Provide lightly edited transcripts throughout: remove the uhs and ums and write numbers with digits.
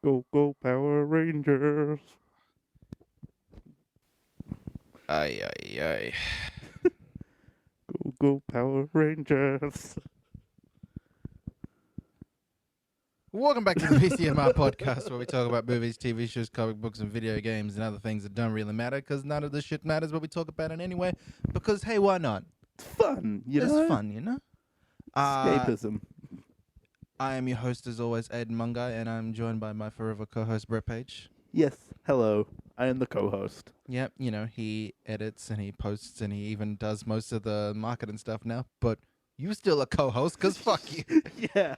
Go, go, Power Rangers. Ay, ay, ay. Go, go, Power Rangers. Welcome back to the PCMR podcast, where we talk about movies, TV shows, comic books, and video games, and other things that don't really matter, because none of this shit matters, but we talk about it anyway, because, hey, why not? It's fun, you It's know? fun, you know? Escapism. I am your host, as always, Aiden Mungai, and I'm joined by my forever co-host, Brett Page. Yes, hello. I am the co-host. Yep, you know, he edits and he posts and he even does most of the marketing stuff now, but you still a co-host, because fuck you. Yeah.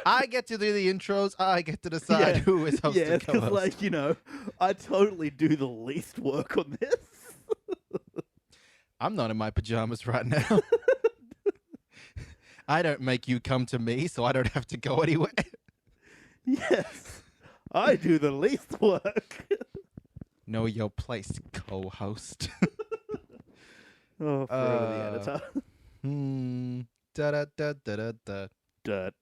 I get to do the intros. I get to decide who is host Yeah, and because, co-host. I totally do the least work on this. I'm not in my pajamas right now. I don't make you come to me, so I don't have to go anywhere. Yes. I do the least work. Know your place, co-host. Oh, forever the editor. Da da da da da da. Dirt.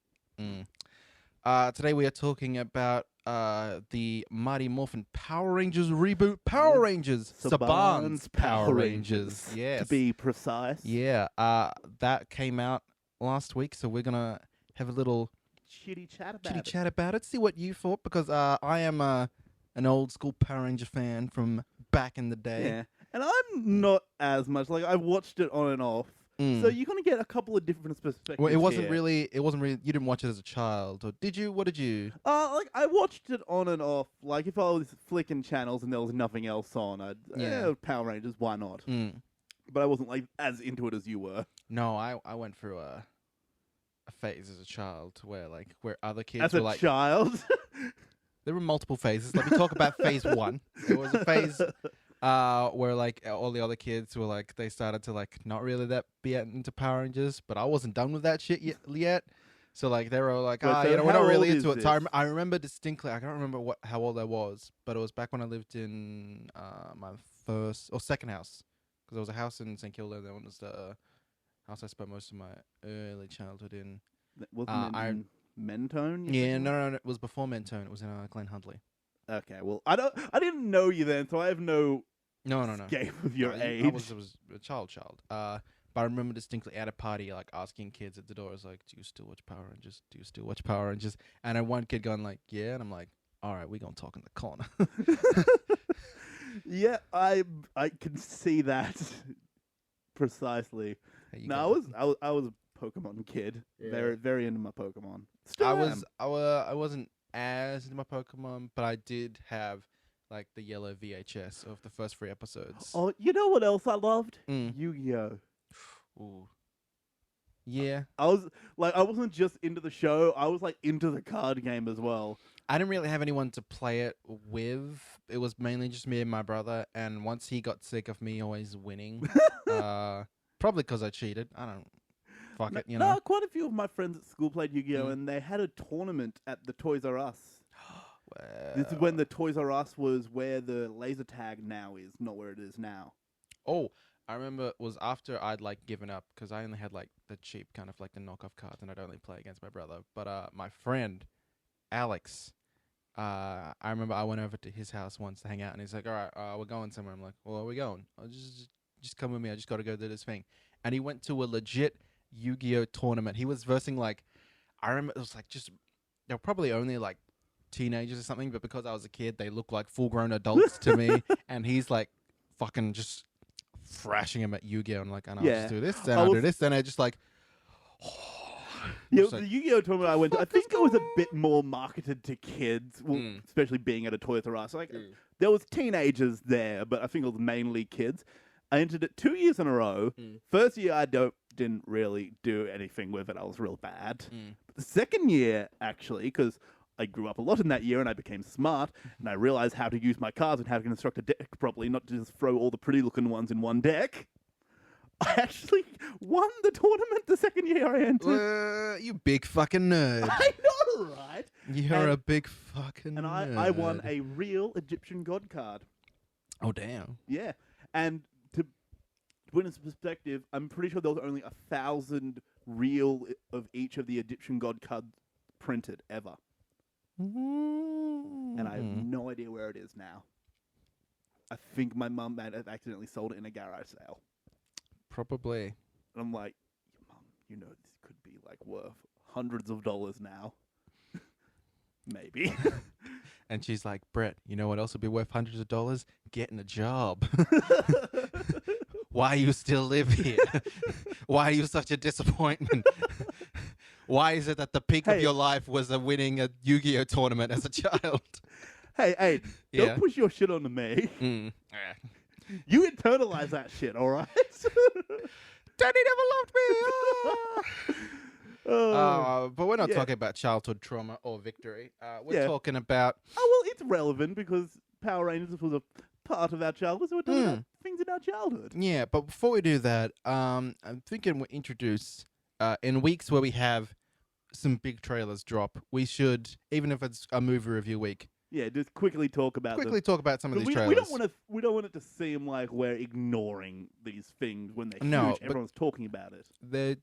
Today we are talking about the Mighty Morphin Power Rangers reboot. Power Rangers, Sabans Power Rangers. Yes, To be precise. yeah. That came out last week, so we're gonna have a little Chitty chat about it. See what you thought, because I am an old school Power Ranger fan from back in the day. Yeah. And I'm not as much. Like, I've watched it on and off. So you're going to get a couple of different perspectives. Well, it wasn't here. really. You didn't watch it as a child, or did you? What did you? I watched it on and off. Like, if I was flicking channels and there was nothing else on, I'd Power Rangers. Why not? But I wasn't like as into it as you were. No, I went through a phase as a child where other kids As were a like child. there were multiple phases. Let me talk about phase one. There was a phase where like all the other kids were like they started to like not really be into Power Rangers, but I wasn't done with that shit yet. So like they were like, Wait, so we're how not really old into is it. So this? I remember distinctly. I can't remember how old I was, but it was back when I lived in my first or second house, because there was a house in St Kilda, and then was the house I spent most of my early childhood in. Wasn't it in Mentone? Yeah, no, it was before Mentone. It was in Glen Huntly. Okay, well, I didn't know you then, so I have no No. escape of your age. I was a child. But I remember distinctly at a party, like asking kids at the door, I was like, "Do you still watch Power Rangers? Do you still watch Power Rangers?" And then one kid going like, "Yeah," and I'm like, "All right, we gonna talk in the corner." Yeah, I can see that precisely. There you No, go. I was a Pokemon kid. Yeah. Very into my Pokemon. Still I wasn't as into my Pokemon, but I did have like the yellow VHS of the first 3 episodes. Oh, you know what else I loved? Mm. Yu-Gi-Oh. Ooh. Yeah. I wasn't just into the show. I was like into the card game as well. I didn't really have anyone to play it with. It was mainly just me and my brother. And once he got sick of me always winning, probably because I cheated. I don't. Fuck it, you know. No, quite a few of my friends at school played Yu-Gi-Oh, Mm. and they had a tournament at the Toys R Us. Well, This is when the Toys R Us was where the laser tag now is, not where it is now. Oh, I remember it was after I'd like given up, because I only had like the cheap kind of like the knockoff cards, and I'd only play against my brother. But my friend Alex, I remember I went over to his house once to hang out, and he's like, "All right, we're going somewhere." I'm like, "Well, where are we going?" "Oh, just come with me. I just got to go do this thing." And he went to a legit Yu-Gi-Oh tournament. He was versing like, I remember it was like just they were probably only like teenagers or something, but because I was a kid, they looked like full-grown adults to me. And he's like fucking just thrashing him at Yu-Gi-Oh, and like, and I'll Yeah. just do this, and I'll do this, and I just like, Yeah, just the like, Yu-Gi-Oh tournament I went to, I fuck is think it was a going bit more marketed to kids, well, Mm. especially being at a Toys R Us. Like, Mm. there was teenagers there, but I think it was mainly kids. I entered it 2 years in a row. First year, I didn't really do anything with it. I was real bad. But the second year, actually, because I grew up a lot in that year and I became smart, and I realized how to use my cards and how to construct a deck properly, not just throw all the pretty-looking ones in one deck. I actually won the tournament the second year I entered. you big fucking nerd. I know, right? You're And- a big fucking And nerd. I won a real Egyptian god card. Oh, damn. Yeah. And to put into perspective, I'm pretty sure there was only 1,000 real of each of the Egyptian god cards printed ever. and I have no idea where it is now. I think my mum might have accidentally sold it in a garage sale. Probably. And I'm like, Mum, you know this could be like worth hundreds of dollars now. Maybe. And she's like, Brett, you know what else would be worth hundreds of dollars? Getting a job. Why you still live here? Why are you such a disappointment? Why is it that the peak of your life was winning a Yu-Gi-Oh tournament as a child? Hey, don't push your shit onto me. You internalize that shit, all right? Daddy never loved me. But we're not talking about childhood trauma or victory. We're talking about... Oh, well, it's relevant because Power Rangers was a part of our childhood, so we're talking about things in our childhood. Yeah, but before we do that, I'm thinking we introduce, in weeks where we have some big trailers drop, we should, even if it's a movie review week... Yeah, just quickly talk about some of these trailers. We don't want it to seem like we're ignoring these things when they're huge. Everyone's talking about it.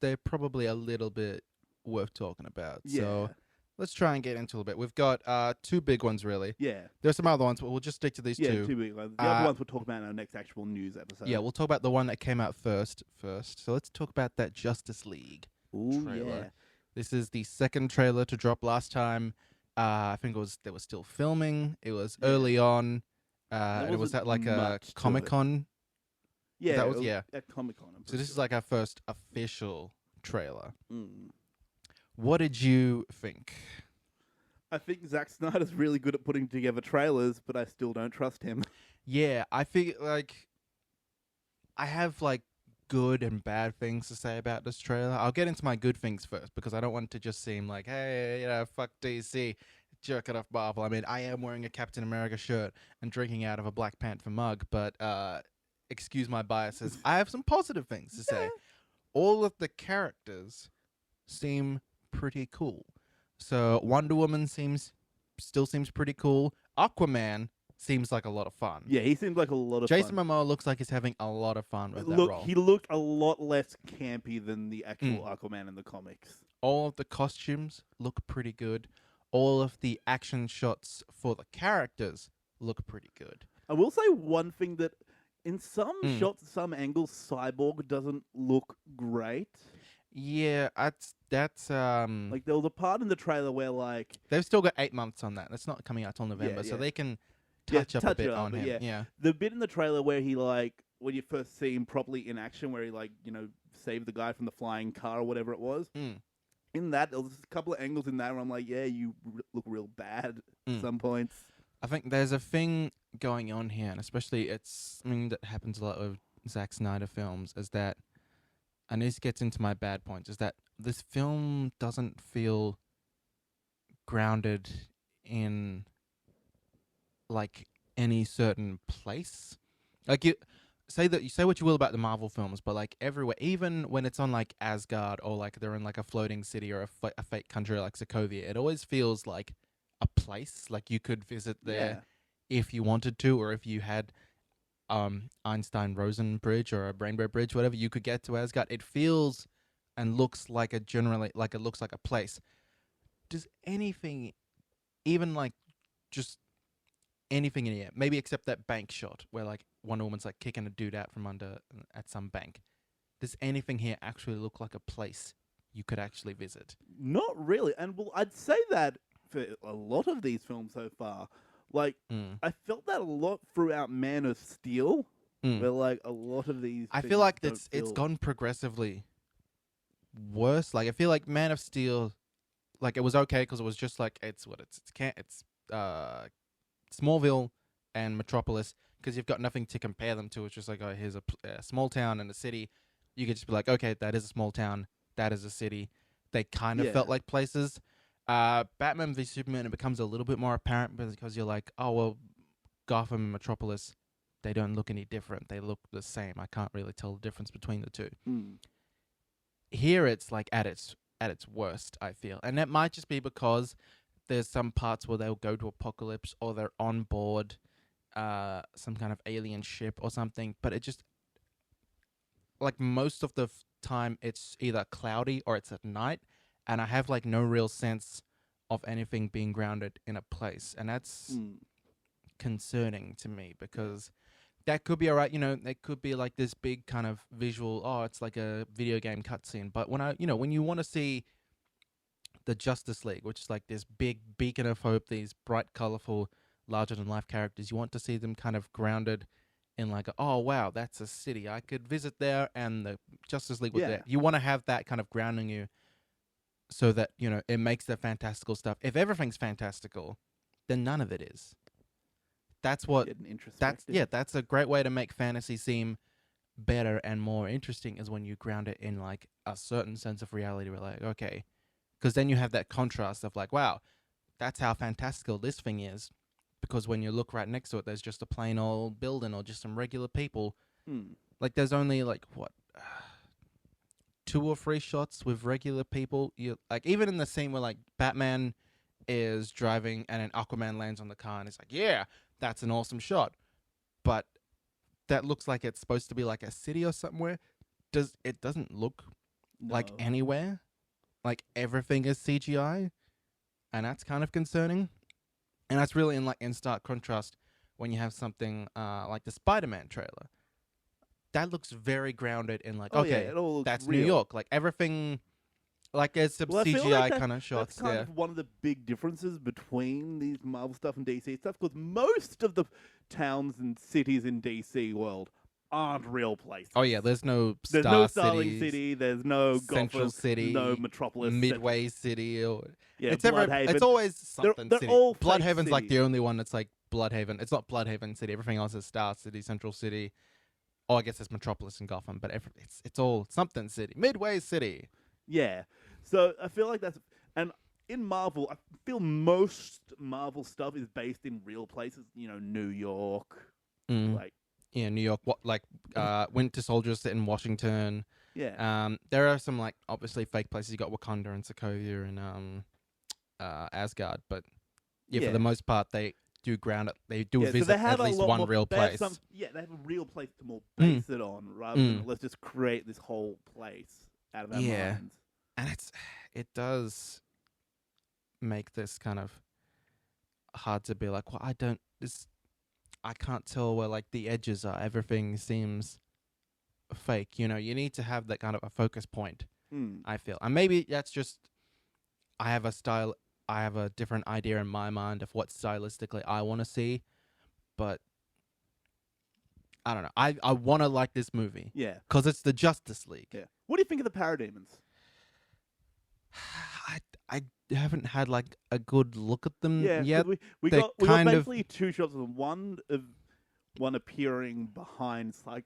They're probably a little bit worth talking about. Yeah. So let's try and get into a bit. We've got two big ones, really. Yeah. There's some other ones, but we'll just stick to these two. Yeah, two big ones. The other ones we'll talk about in our next actual news episode. Yeah, we'll talk about the one that came out first. So let's talk about that Justice League trailer. Yeah. This is the second trailer to drop. Last time, I think they were still filming. It was early on. And it was at like a Comic-Con. Yeah, that was at Comic-Con. So this is like our first official trailer. What did you think? I think Zack Snyder's really good at putting together trailers, but I still don't trust him. Yeah, I feel like I have like good and bad things to say about this trailer. I'll get into my good things first because I don't want to just seem like, hey, fuck DC, jerk it off Marvel. I mean, I am wearing a Captain America shirt and drinking out of a Black Panther mug, but excuse my biases. I have some positive things to say. All of the characters seem pretty cool. So Wonder Woman still seems pretty cool. Aquaman seems like a lot of fun. Yeah, he seems like a lot of fun. Jason Momoa looks like he's having a lot of fun with that role. He looked a lot less campy than the actual Aquaman in the comics. All of the costumes look pretty good. All of the action shots for the characters look pretty good. I will say one thing that in some shots, some angles, Cyborg doesn't look great. Yeah, that's like there was a part in the trailer where like they've still got 8 months on that. That's not coming out till November, so they can touch up a bit on him. Yeah. The bit in the trailer where he like when you first see him properly in action, where he like saved the guy from the flying car or whatever it was. In that, there was a couple of angles in that where I'm like, yeah, you look real bad at some points. I think there's a thing going on here, and especially it's something that happens a lot with Zack Snyder films, is that, and this gets into my bad points, is that this film doesn't feel grounded in like any certain place. Like you say what you will about the Marvel films, but like everywhere, even when it's on like Asgard or like they're in like a floating city or a fake country like Sokovia, it always feels like a place. Like you could visit there if you wanted to, or if you had Einstein-Rosen Bridge or a Rainbow Bridge, whatever, you could get to Asgard. It feels and looks like it looks like a place. Does anything, even like just anything in here, maybe except that bank shot where like Wonder Woman's like kicking a dude out from under at some bank, does anything here actually look like a place you could actually visit? Not really. And well, I'd say that for a lot of these films so far. Like, I felt that a lot throughout Man of Steel, where like a lot of these I feel like it's gone progressively worse. Like I feel like Man of Steel, like it was okay because it was just like it's Smallville and Metropolis, because you've got nothing to compare them to. It's just like, oh, here's a small town and a city. You could just be like, okay, that is a small town, that is a city. They kind of felt like places. Batman v Superman, it becomes a little bit more apparent because you're like, oh, well, Gotham and Metropolis, they don't look any different. They look the same. I can't really tell the difference between the two. Here it's like at its worst, I feel. And that might just be because there's some parts where they'll go to Apocalypse or they're on board some kind of alien ship or something. But it just, like most of the time, it's either cloudy or it's at night. And I have like no real sense of anything being grounded in a place, and that's concerning to me because that could be alright. It could be like this big kind of visual. Oh, it's like a video game cutscene. But when you want to see the Justice League, which is like this big beacon of hope, these bright, colorful, larger than life characters, you want to see them kind of grounded in like, oh wow, that's a city. I could visit there, and the Justice League was there. You want to have that kind of grounding you, so that it makes the fantastical stuff. If everything's fantastical, then none of it is. That's what. That's a great way to make fantasy seem better and more interesting, is when you ground it in like a certain sense of reality. We're like, okay, because then you have that contrast of like, wow, that's how fantastical this thing is. Because when you look right next to it, there's just a plain old building or just some regular people. Like there's only like what 2 or 3 shots with regular people. You like even in the scene where like Batman is driving and an Aquaman lands on the car, and it's like, yeah, that's an awesome shot. But that looks like it's supposed to be like a city or somewhere. It doesn't look like anywhere. Like everything is CGI, and that's kind of concerning. And that's really in stark contrast when you have something like the Spider-Man trailer. That looks very grounded in like, okay, that's real. New York. Like everything, like there's some CGI kind of shots there. That's kind of one of the big differences between these Marvel stuff and DC stuff, because most of the towns and cities in DC world aren't real places. Oh yeah, there's no Starling City, there's no Central Gotham, City, no Metropolis, Midway City, or it's always something they're city. all Bloodhaven's like the only one that's like Bloodhaven. It's not Bloodhaven City. Everything else is Star City, Central City. Oh, I guess it's Metropolis and Gotham, but it's all something city. Midway City. Yeah. So I feel like that's... And in Marvel, I feel most Marvel stuff is based in real places. New York. Like... Yeah, New York. Winter Soldiers set in Washington. Yeah. There are some, like, obviously fake places. You got Wakanda and Sokovia and Asgard. But, for the most part, they do ground it. They do visit at least one real place. They have a real place to more base it on, rather than let's just create this whole place out of our minds. And it does make this kind of hard to be like, well, I can't tell where like the edges are. Everything seems fake. You need to have that kind of a focus point. I feel, and maybe that's just I have a different idea in my mind of what stylistically I want to see, but I don't know. I want to like this movie. Yeah, because it's the Justice League. Yeah. What do you think of the Parademons? I haven't had like a good look at them yet. We got basically 2 shots of them. One appearing behind not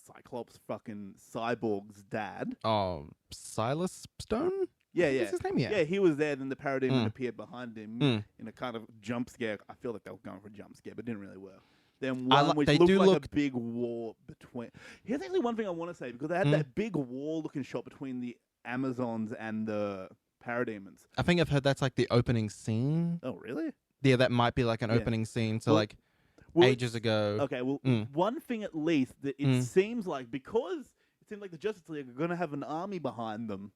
Cyclops, fucking Cyborg's dad. Oh, Silas Stone? Yeah. What's his name? Yeah, he was there. Then the Parademon appeared behind him in a kind of jump scare. I feel like they were going for a jump scare, but it didn't really work. Then one which looked like a big war between... Here's actually one thing I want to say, because they had that big war-looking shot between the Amazons and the Parademons. I think I've heard that's like the opening scene. Oh, really? Yeah, that might be like an opening scene. So ages ago. Okay, well, one thing at least that it seems like, because it seems like the Justice League are going to have an army behind them,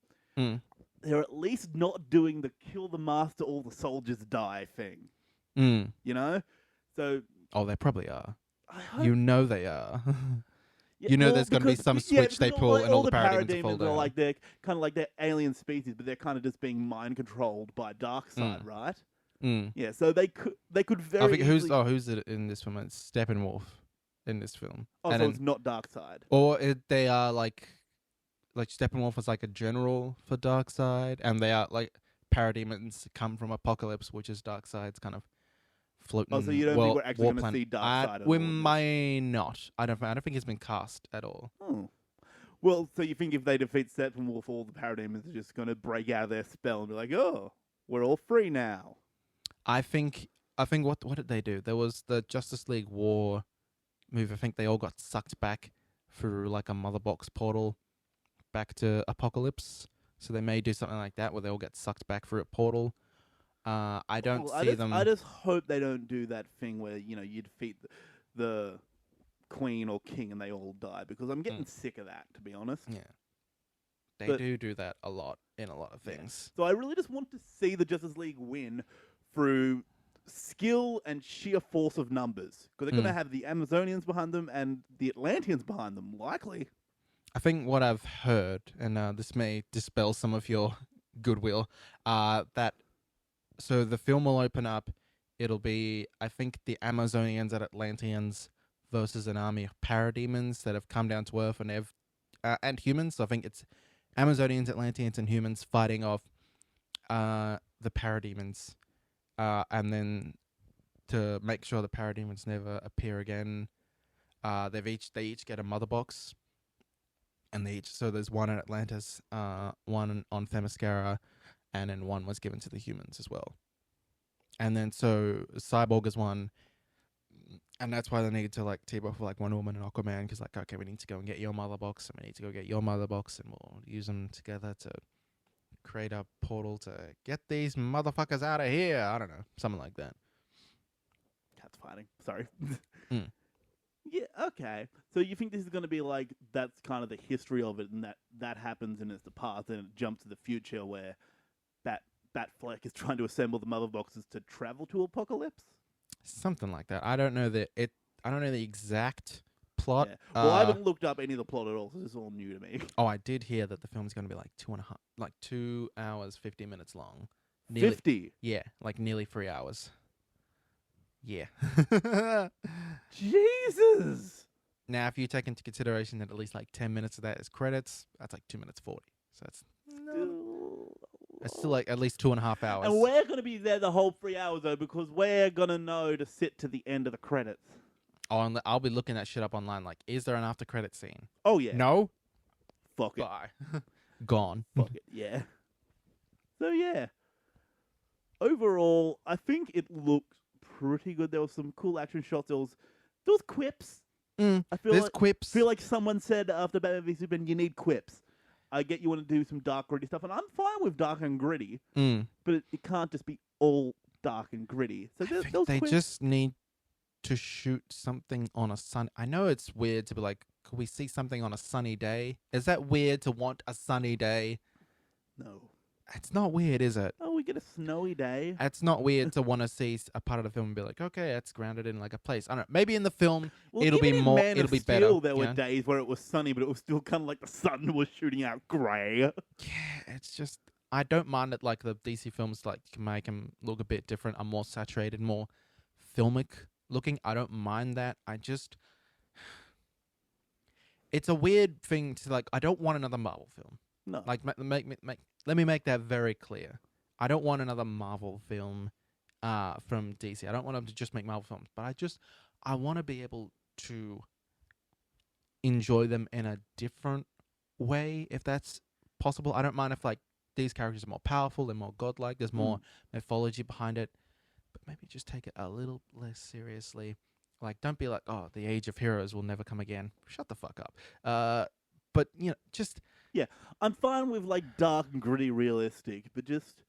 they're at least not doing the kill the master, all the soldiers die thing. So... Oh, they probably are. They are. Yeah, there's going to be some switch they pull and all the Parademons fall down. Are like they're kind of like they're alien species, but they're kind of just being mind controlled by Darkseid, right? Yeah, so they could very. I think who's it in this film? It's Steppenwolf in this film. Oh, so it's not Darkseid. Or they are like Steppenwolf is like a general for Darkseid, and they are like Parademons come from Apocalypse, which is Darkseid's kind of floating. Oh, so you don't think we're actually going to see Darkseid? We may not. I don't think he's been cast at all. Oh. Well, so you think if they defeat Steppenwolf, all the Parademons are just going to break out of their spell and be like, oh, we're all free now? I think what did they do? There was the Justice League War movie. I think they all got sucked back through like a mother box portal back to Apocalypse. So they may do something like that where they all get sucked back through a portal. I don't see them. I just hope they don't do that thing where you defeat the queen or king and they all die, because I'm getting sick of that, to be honest. Yeah, they do that a lot in a lot of Yeah. things. So I really just want to see the Justice League win through skill and sheer force of numbers. Because they're going to have the Amazonians behind them and the Atlanteans behind them, likely. I think what I've heard, and this may dispel some of your goodwill, that so the film will open up. It'll be, I think, the Amazonians and Atlanteans versus an army of parademons that have come down to Earth and have and humans. So I think it's Amazonians, Atlanteans, and humans fighting off the parademons, and then to make sure the parademons never appear again, they each get a mother box, and so there's one in Atlantis, one on Themyscira, and then one was given to the humans as well. And then so Cyborg is one, and that's why they need to like team up with like Wonder Woman and Aquaman, because like, okay, we need to go and get your mother box, and we need to go get your mother box, and we'll use them together to create a portal to get these motherfuckers out of here. I don't know, something like that. Cat's fighting. Sorry. Mm. Yeah, okay. So you think this is going to be like, that's kind of the history of it, and that happens and it's the past, and it jumps to the future where Batfleck is trying to assemble the mother boxes to travel to Apocalypse? Something like that. I don't know the exact plot. Yeah. Well, I haven't looked up any of the plot at all, so this is all new to me. Oh, I did hear that the film's going to be like 2 hours, 50 minutes long. 50? Yeah, like nearly 3 hours. Yeah. Jesus! Now, if you take into consideration that at least like 10 minutes of that is credits, that's like 2 minutes 40. So it's still like at least 2.5 hours. And we're going to be there the whole 3 hours, though, because we're going to know to sit to the end of the credits. Oh, and I'll be looking that shit up online. Like, is there an after credit scene? Oh, yeah. No? Fuck it. Bye. Gone. Fuck it, yeah. So, yeah. Overall, I think it looked pretty good. There was some cool action shots. There was quips. I feel There's like quips. feel like someone said after Batman v Superman, you need quips. I get you want to do some dark, gritty stuff, and I'm fine with dark and gritty, but it can't just be all dark and gritty. So I think they just need to shoot something on a sun. I know it's weird to be like, could we see something on a sunny day? Is that weird to want a sunny day? No. It's not weird, is it? Oh, we get a snowy day. It's not weird to want to see a part of the film and be like, okay, it's grounded in like a place. I don't know. Maybe in the film it'll be more. Man It'll of be Steel, better. There were days where it was sunny, but it was still kind of like the sun was shooting out grey. Yeah, it's just I don't mind it. Like the DC films, like can make them look a bit different. I'm more saturated, more filmic looking. I don't mind that. It's a weird thing to like. I don't want another Marvel film. No. Like let me make that very clear. I don't want another Marvel film from DC. I don't want them to just make Marvel films, but I want to be able to enjoy them in a different way if that's possible. I don't mind if like these characters are more powerful, they're more godlike, there's more mythology behind it, but maybe just take it a little less seriously. Like don't be like, oh, the age of heroes will never come again. Shut the fuck up. But just yeah, I'm fine with like dark and gritty, realistic, but just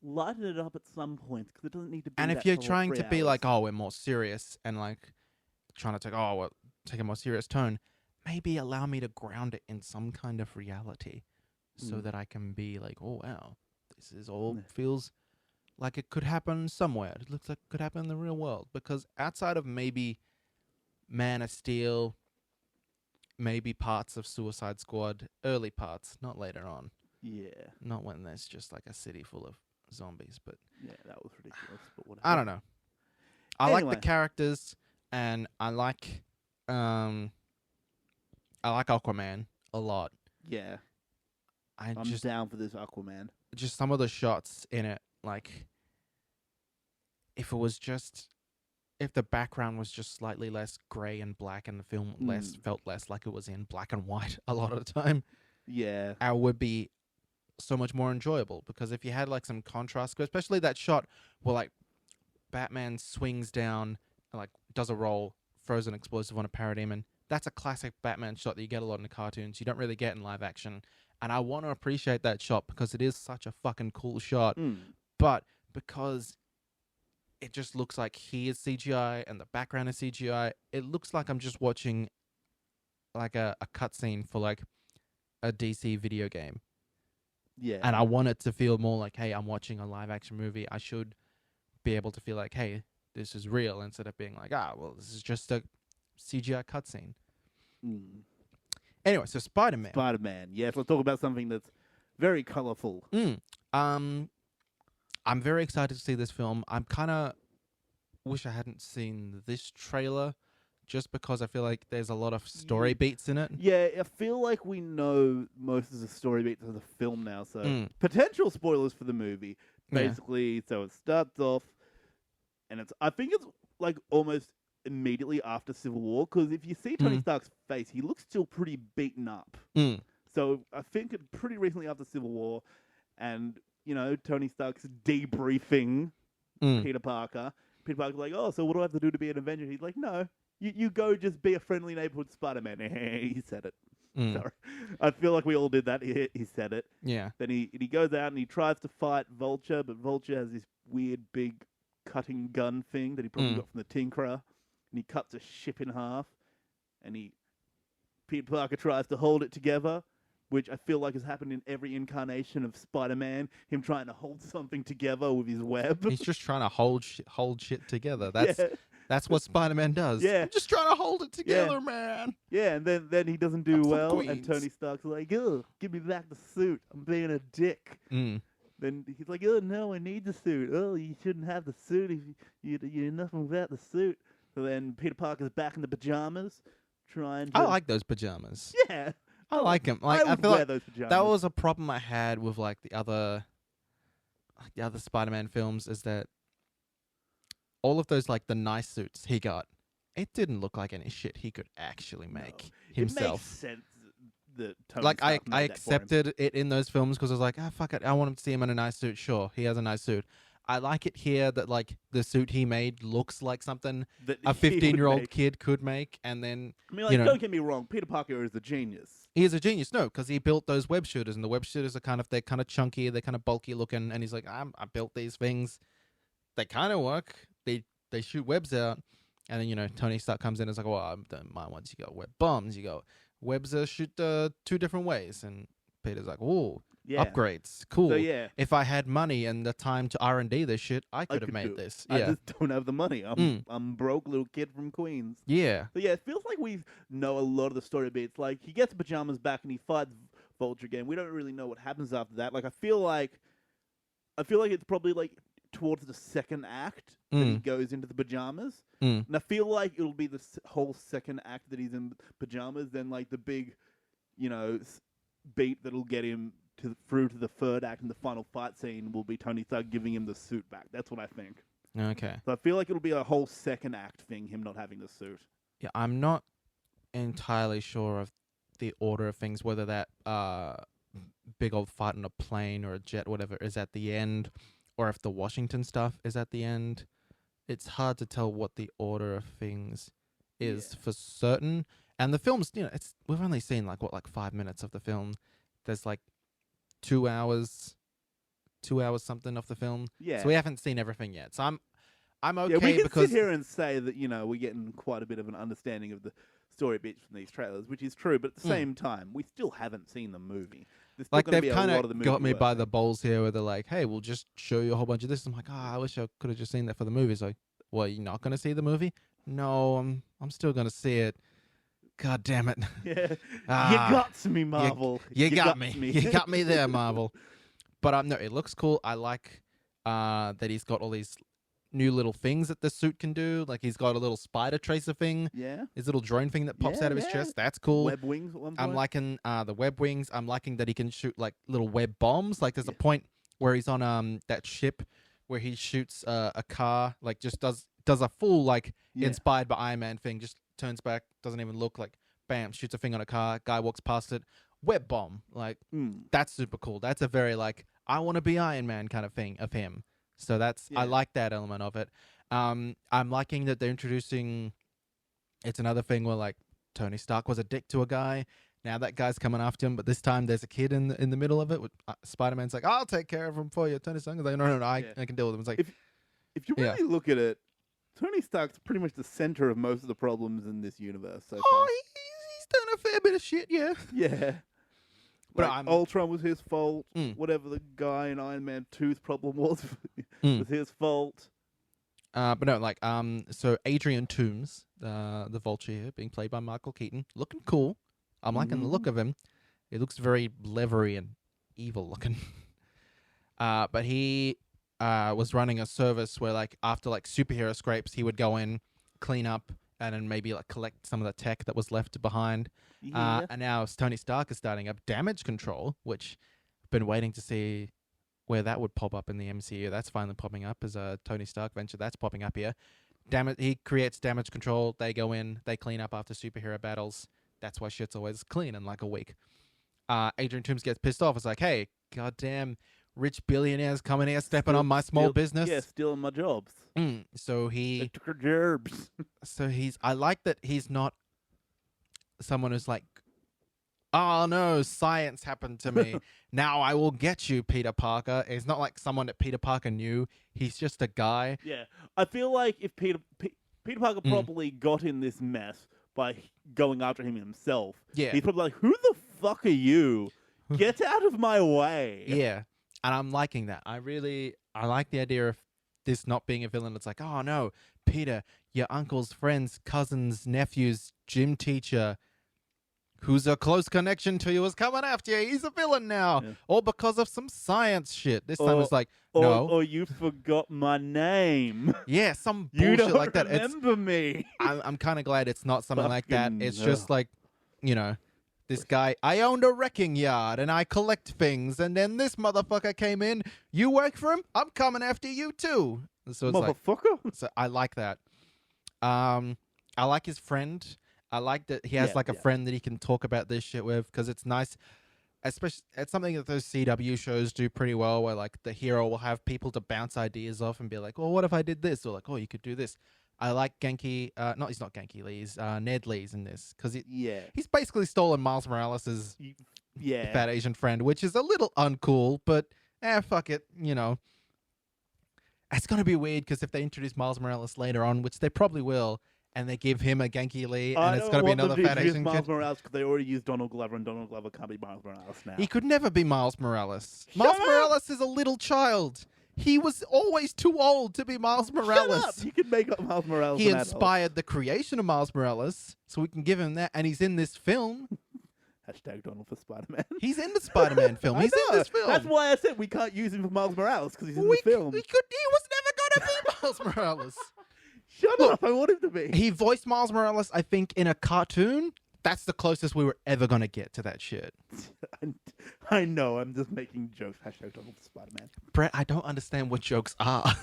lighten it up at some points because it doesn't need to be. And that if you're for trying 3 to be hours. like, oh, we're more serious and like trying to take a more serious tone, maybe allow me to ground it in some kind of reality so that I can be like, oh wow, this is all feels like it could happen somewhere. It looks like it could happen in the real world. Because outside of maybe Man of Steel, maybe parts of Suicide Squad, early parts, not later on. Yeah. Not when there's just like a city full of zombies, but Yeah, that was ridiculous. But whatever. I don't know. I like Anyway. the characters, and I like Aquaman a lot. Yeah, I'm just down for this Aquaman. Just some of the shots in it, like if the background was just slightly less grey and black, and the film felt less like it was in black and white a lot of the time. Yeah, it would be so much more enjoyable, because if you had like some contrast, especially that shot where like Batman swings down and like does a roll, throws an explosive on a parademon, that's a classic Batman shot that you get a lot in the cartoons. You don't really get in live action, and I want to appreciate that shot because it is such a fucking cool shot. But because it just looks like he is CGI and the background is CGI, it looks like I'm just watching like a cutscene for like a DC video game. Yeah. And I want it to feel more like, hey, I'm watching a live action movie. I should be able to feel like, hey, this is real, instead of being like, well, this is just a CGI cutscene. Mm. Anyway, so Spider-Man. Spider-Man. Yes, let's talk about something that's very colorful. I'm very excited to see this film. I'm kind of wish I hadn't seen this trailer, just because I feel like there's a lot of story beats in it. Yeah, I feel like we know most of the story beats of the film now, so potential spoilers for the movie. Basically, so it starts off, and I think it's like almost immediately after Civil War, because if you see Tony Stark's face, he looks still pretty beaten up. So I think it pretty recently after Civil War, and Tony Stark's debriefing Peter Parker. Peter Parker's like, oh, so what do I have to do to be an Avenger? He's like, no, you go just be a friendly neighborhood Spider-Man. He said it. Sorry. I feel like we all did that. He said it. Yeah. Then he goes out and he tries to fight Vulture, but Vulture has this weird big cutting gun thing that he probably got from the Tinkerer, and he cuts a ship in half, and Peter Parker tries to hold it together, which I feel like has happened in every incarnation of Spider-Man, him trying to hold something together with his web. He's just trying to hold shit together. That's what Spider-Man does. Yeah. I'm just trying to hold it together, man. Yeah, and then he doesn't do well, and Queens. Tony Stark's like, "Ugh, give me back the suit. I'm being a dick." Then he's like, "Oh no, I need the suit. Oh, you shouldn't have the suit if you're nothing without the suit." So then Peter Parker's back in the pajamas, trying to... I like those pajamas. Yeah. I like them. Like, I would feel wear like those pajamas. that was a problem I had with like the other Spider-Man films, is that all of those, like the nice suits he got, it didn't look like any shit he could actually make himself. It makes sense that Tony Like Stark I made that for him. accepted it in those films because I was like, fuck it, I want him to see him in a nice suit. Sure, he has a nice suit. I like it here that like the suit he made looks like something That a he would 15-year-old make. kid could make, and then I mean, like, don't get me wrong, Peter Parker is a genius. he is a genius. No, because he built those web shooters, and the web shooters are they're kind of chunky, they're kind of bulky looking, and he's like, I built these things. They kind of work. They shoot webs out, and then Tony Stark comes in and is like, well, I don't mind once you got web bombs, you go webs shoot 2 different ways, and Peter's like, oh, Yeah. upgrades, cool. So, yeah. If I had money and the time to R&D this shit, I could have made do it. this. I Yeah, just don't have the money. I'm broke little kid from Queens. yeah, So yeah, it feels like we know a lot of the story beats. Like, he gets pajamas back and he fights Vulture again. We don't really know what happens after that. Like, I feel like it's probably like towards the second act that he goes into the pajamas. And I feel like it'll be the whole second act that he's in pajamas, then like the big, beat that'll get him through to the third act, and the final fight scene will be Tony Stark giving him the suit back. That's what I think. okay. So I feel like it'll be a whole second act thing, him not having the suit. Yeah, I'm not entirely sure of the order of things, whether that big old fight on a plane or a jet, whatever, is at the end, or if the Washington stuff is at the end. It's hard to tell what the order of things is for certain. And the film's, we've only seen like 5 minutes of the film. There's like 2 hours something of the film. Yeah. So we haven't seen everything yet. So I'm okay, Yeah, we can because sit here and say that, we're getting quite a bit of an understanding of the story bits from these trailers, which is true, but at the same time, we still haven't seen the movie. There's still like gonna they've be a kind lot of the of movie got me work. by the balls here, where they're like, "Hey, we'll just show you a whole bunch of this." I'm like, I wish I could have just seen that for the movie. It's like, well, you're not going to see the movie? No, I'm still going to see it. God damn it! Yeah, you got me, Marvel. You got me. You got me there, Marvel. But no, it looks cool. I like that he's got all these new little things that the suit can do. Like, he's got a little spider tracer thing. Yeah. His little drone thing that pops out of his chest. That's cool. Web wings at one point. I'm liking the web wings. I'm liking that he can shoot like little web bombs. Like, there's a point where he's on that ship where he shoots a car, like just does a full like inspired by Iron Man thing. Just turns back, doesn't even look, like bam, shoots a thing on a car. Guy walks past it, web bomb. Like that's super cool. That's a very like I want to be Iron Man kind of thing of him. So that's I like that element of it. I'm liking that they're introducing. It's another thing where like Tony Stark was a dick to a guy. Now that guy's coming after him, but this time there's a kid in the middle of it. With Spider-Man's like, I'll take care of him for you. Tony Stark's like, no, I can deal with him. It's like, if you really look at it, Tony Stark's pretty much the center of most of the problems in this universe. So he's done a fair bit of shit, yeah. Yeah. But Like, Ultron was his fault. Mm. Whatever the guy in Iron Man 2's problem was Mm. was his fault. But no, like, so Adrian Toomes, the Vulture here, being played by Michael Keaton, looking cool. I'm liking the look of him. He looks very leathery and evil looking. But he was running a service where, like, after like superhero scrapes, he would go in, clean up, and then maybe like collect some of the tech that was left behind. Yeah. And now Tony Stark is starting up damage control, which I've been waiting to see where that would pop up in the MCU. That's finally popping up as a Tony Stark venture. That's popping up here. He creates damage control. They go in, they clean up after superhero battles. That's why shit's always clean in like a week. Adrian Toomes gets pissed off. It's like, hey, goddamn rich billionaires coming here, stepping on my small business. Yeah, stealing my jobs. So They took her jobs. I like that he's not someone who's like, oh no, science happened to me. Now I will get you, Peter Parker. It's not like someone that Peter Parker knew. He's just a guy. Yeah, I feel like if Peter Parker probably got in this mess by going after him himself. Yeah. He's probably like, who the fuck are you? Get out of my way. Yeah. And I'm liking that. I like the idea of this not being a villain. It's like, oh no, Peter, your uncle's friend's cousin's nephew's gym teacher, who's a close connection to you, is coming after you. He's a villain now. Yeah. All because of some science shit. This time it's like, no. Or you forgot my name. Yeah, some You bullshit don't like that. remember me. I'm kind of glad it's not something like that. Fucking It's just like, you know, this guy, I owned a wrecking yard and I collect things, and then this motherfucker came in. You work for him? I'm coming after you too. So it's like, Motherfucker. so I like that. I like his friend. I like that he has a friend that he can talk about this shit with, because it's nice. Especially, it's something that those CW shows do pretty well, where like the hero will have people to bounce ideas off and be like, well, what if I did this? Or like, oh, you could do this. I like Genki. He's not Genki Lee. He's Ned Lee's in this, because he's basically stolen Miles Morales' fat Asian friend, which is a little uncool, but fuck it, you know. It's gonna be weird because if they introduce Miles Morales later on, which they probably will, and they give him a Genki Lee, and it's gonna be another fat Asian Miles kid. Morales, because they already used Donald Glover, and Donald Glover can't be Miles Morales now. He could never be Miles Morales. Shut Miles up! Morales is a little child. He was always too old to be Miles Morales. Shut up! You can make up Miles Morales. He an inspired the creation of Miles Morales, so we can give him that, and he's in this film. Hashtag Donald for Spider-Man. He's in the Spider-Man film. He's in this film. That's why I said we can't use him for Miles Morales, because he's in the film. He was never going to be Miles Morales. Shut up! I want him to be. He voiced Miles Morales, I think, in a cartoon. That's the closest we were ever going to get to that shit. I know, I'm just making jokes. Hashtag Donald for Spider-Man. Brett, I don't understand what jokes are.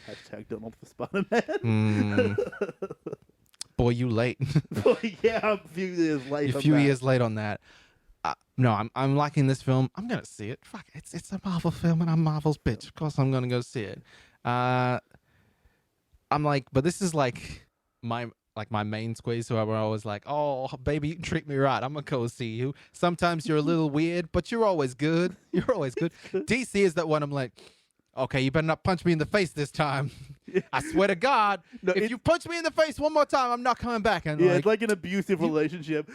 Hashtag Donald for Spider-Man. Boy, you late. Yeah, I'm a few years late. A few years late on that. No, I'm liking this film. I'm gonna see it. Fuck, it's a Marvel film, and I'm Marvel's bitch. Of course, I'm gonna go see it. I'm like, but this is like my main squeeze. Where I was like, oh baby, you treat me right. I'm gonna go see you. Sometimes you're a little weird, but you're always good. You're always good. DC is that one. I'm like, okay, you better not punch me in the face this time. I swear to God, if you punch me in the face one more time, I'm not coming back. And it's like an abusive relationship.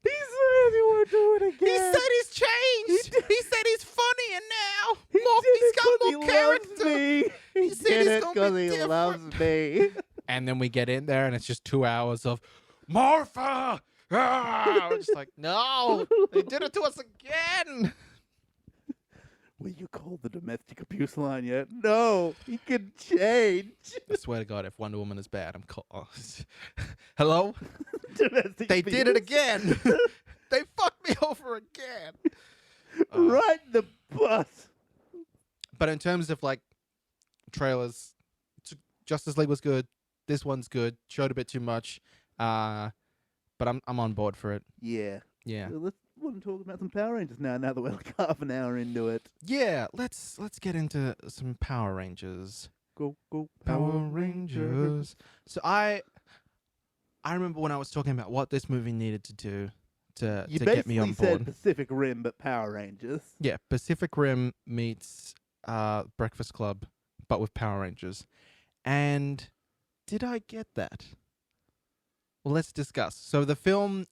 He said he won't do it again. He said he's changed. He said he's funny, and now he's got more character. Me. He said did it because he loves me. And then we get in there, and it's just 2 hours of Martha. We're just like, no, they did it to us again. Were you called the domestic abuse line yet? No, he can change. I swear to God, if Wonder Woman is bad, I'm called. Oh. Hello? Domestic They abuse. did it again. They fucked me over again. Right in the bus. But in terms of like trailers, Justice League was good. This one's good. Showed a bit too much. But I'm on board for it. Yeah. Yeah. So let's want to talk about some Power Rangers now that we're like half an hour into it. Yeah, let's get into some Power Rangers. Go Power Rangers. So I remember when I was talking about what this movie needed to do to get me on board. You said Pacific Rim, but Power Rangers. Yeah, Pacific Rim meets Breakfast Club, but with Power Rangers. And did I get that? Well, let's discuss. So the film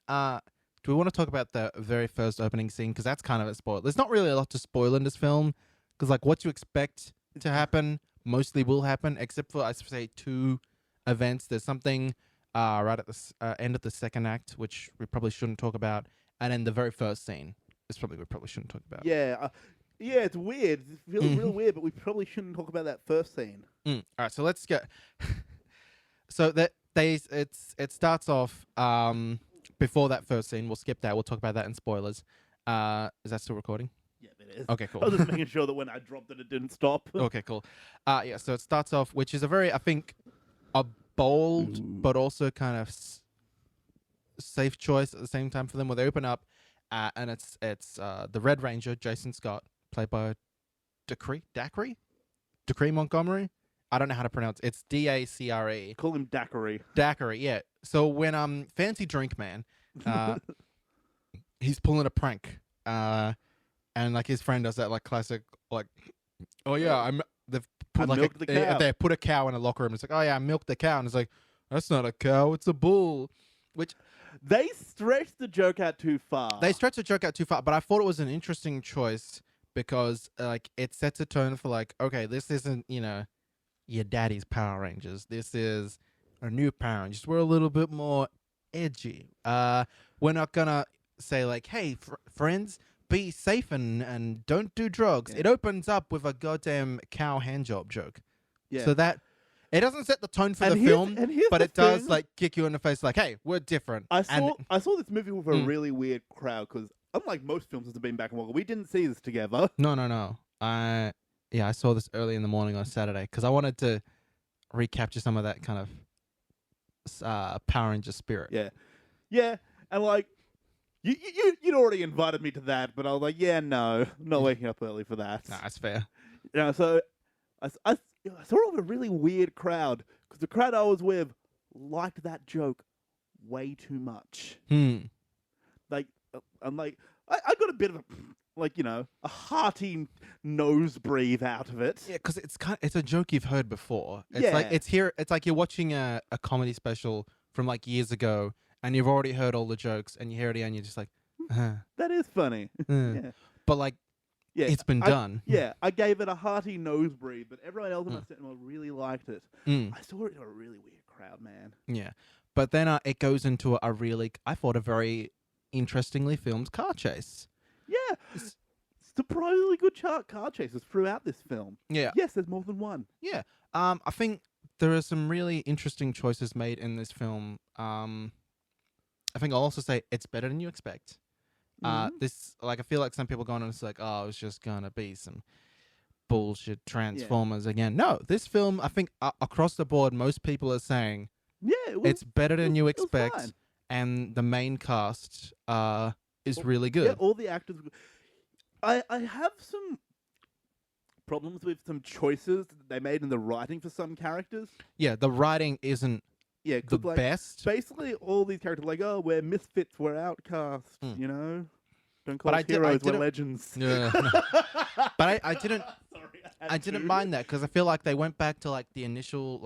do we want to talk about the very first opening scene? Because that's kind of a spoil. There's not really a lot to spoil in this film, because like what you expect to happen mostly will happen, except for I say 2 events. There's something right at the end of the second act, which we probably shouldn't talk about, and then the very first scene is probably we probably shouldn't talk about. Yeah, yeah, it's weird. It feels real weird, but we probably shouldn't talk about that first scene. All right, so let's go. So that it starts off before that first scene. We'll skip that. We'll talk about that in spoilers. Is that still recording? Yeah, it is. Okay, cool. I was just making sure that when I dropped it didn't stop. Okay, cool. Yeah, so it starts off, which is a very, I think, a bold but also kind of safe choice at the same time for them. Where they open up, and it's the Red Ranger, Jason Scott, played by Dacre Montgomery. I don't know how to pronounce it. It's Dacre. Call him Daiquiri. Daiquiri, yeah. So when Fancy Drink Man, he's pulling a prank, and like his friend does that like classic like, oh yeah, they've put I milked the cow. they put a cow in a locker room. It's like, oh yeah, I milked the cow, and it's like, that's not a cow, it's a bull. Which they stretched the joke out too far. They stretched the joke out too far, but I thought it was an interesting choice because like it sets a tone for like, okay, this isn't your daddy's Power Rangers. This is a new Power Rangers. We're a little bit more edgy. We're not gonna say like, hey, friends, be safe and don't do drugs. Yeah. It opens up with a goddamn cow handjob joke. Yeah. So that it doesn't set the tone for And the here's- film, and here's but the it does thing. like kick you in the face like, hey, we're different. I saw this movie with a Mm. really weird crowd because unlike most films that have been back and forth, we didn't see this together. No. I saw this early in the morning on Saturday because I wanted to recapture some of that kind of Power Ranger spirit. Yeah, and like you'd already invited me to that, but I was like, yeah, no, I'm not waking up early for that. Nah, that's fair. So I saw it with a really weird crowd because the crowd I was with liked that joke way too much. Like, I'm like, I got a bit of a like a hearty nose breathe out of it. Yeah, because it's a joke you've heard before. It's Yeah. like it's like you're watching a comedy special from like years ago, and you've already heard all the jokes, and you hear it again, and you're just like, That is funny. Yeah. But like, Yeah, it's been done. Yeah, I gave it a hearty nose breathe, but everyone else in my cinema really liked it. I saw it in a really weird crowd, man. Yeah, but then it goes into a really, I thought, a very interestingly filmed car chase. Yeah, surprisingly good car chases throughout this film. Yeah. Yes, there's more than one. Yeah. I think there are some really interesting choices made in this film. I think I'll also say it's better than you expect. This, like, I feel like some people going on, it's like, oh, it's just gonna be some bullshit Transformers again. No, this film, I think across the board, most people are saying Yeah, it's better than you it was expect, fine. and the main cast is really Yeah, good. all the actors. I have some problems with some choices that they made in the writing for some characters. Yeah, the writing isn't Yeah, the 'cause, like, best. basically all these characters like, oh, we're misfits, we're outcasts, you know? Don't call But us I heroes, we're didn't- legends. Yeah, no. But I didn't. Sorry, I didn't mind that because I feel like they went back to like the initial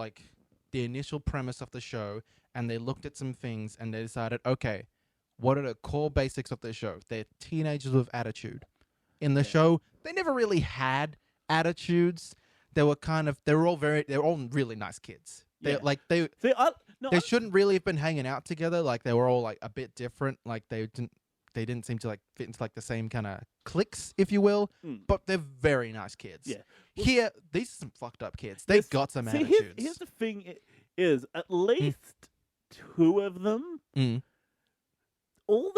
premise of the show, and they looked at some things and they decided, okay, what are the core basics of the show? They're teenagers with attitude. In the show, they never really had attitudes. They were all really nice kids. They Yeah. like they See, they shouldn't really have been hanging out together. Like they were all like a bit different. Like they didn't seem to like fit into like the same kind of cliques, if you will. But they're very nice kids. Yeah. Here, these are some fucked up kids. They've got some See, attitudes. here's the thing is, at least two of them, all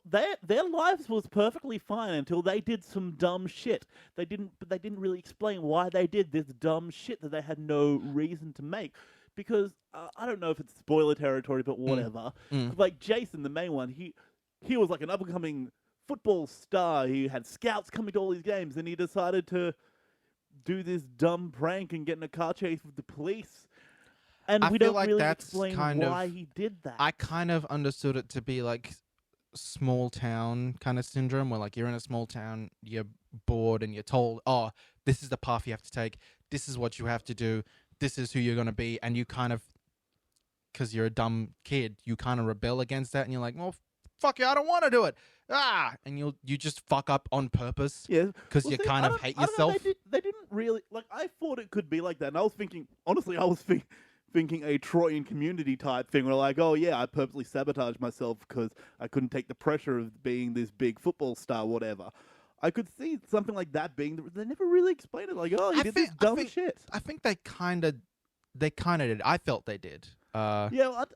their lives was perfectly fine until they did some dumb shit. They didn't really explain why they did this dumb shit that they had no reason to make. Because I don't know if it's spoiler territory, but whatever. Like Jason, the main one, he was like an up and coming football star. He had scouts coming to all these games, and he decided to do this dumb prank and get in a car chase with the police. And I we feel don't like really that's explain kind why of- he did that. I kind of understood it to be like small town kind of syndrome, where like you're in a small town, you're bored, and you're told, oh, this is the path you have to take. This is what you have to do. This is who you're going to be. And you kind of, because you're a dumb kid, you kind of rebel against that. And you're like, well, fuck you, I don't want to do it. And you just fuck up on purpose. Yeah, because well, you see, kind I of don't- hate I don't know, yourself. They didn't really like. I thought it could be like that, and I was thinking. Honestly, I was thinking a Troyan Community type thing, where like, oh yeah, I purposely sabotaged myself because I couldn't take the pressure of being this big football star, whatever. I could see something like that being. They never really explained it. Like, oh, you did this dumb shit. I think they kind of did. I felt they did. Yeah,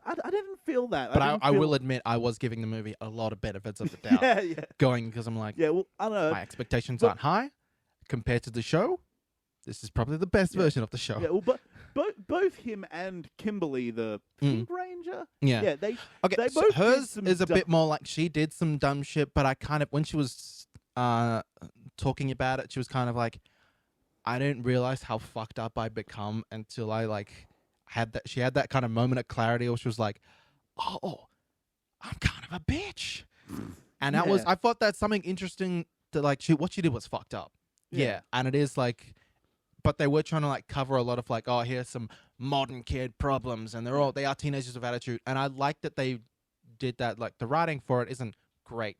I didn't feel that. But didn't I feel- will admit I was giving the movie a lot of benefits of the doubt. yeah. Going because I'm like, Yeah, well, I don't know. my expectations but- aren't high compared to the show. This is probably the best version of the show. Yeah, well, but both him and Kimberly, the Pink Ranger, Yeah. they Okay, they so both did hers some is a dumb- bit more like she did some dumb shit, but I kind of, when she was talking about it, she was kind of like, I didn't realize how fucked up I become until I like had that. She had that kind of moment of clarity where she was like, oh, I'm kind of a bitch. And that was, Yeah. I thought that's something interesting that like what she did was fucked up. Yeah. And it is like, but they were trying to like cover a lot of like, oh, here's some modern kid problems, and they are teenagers with attitude. And I like that they did that. Like the writing for it isn't great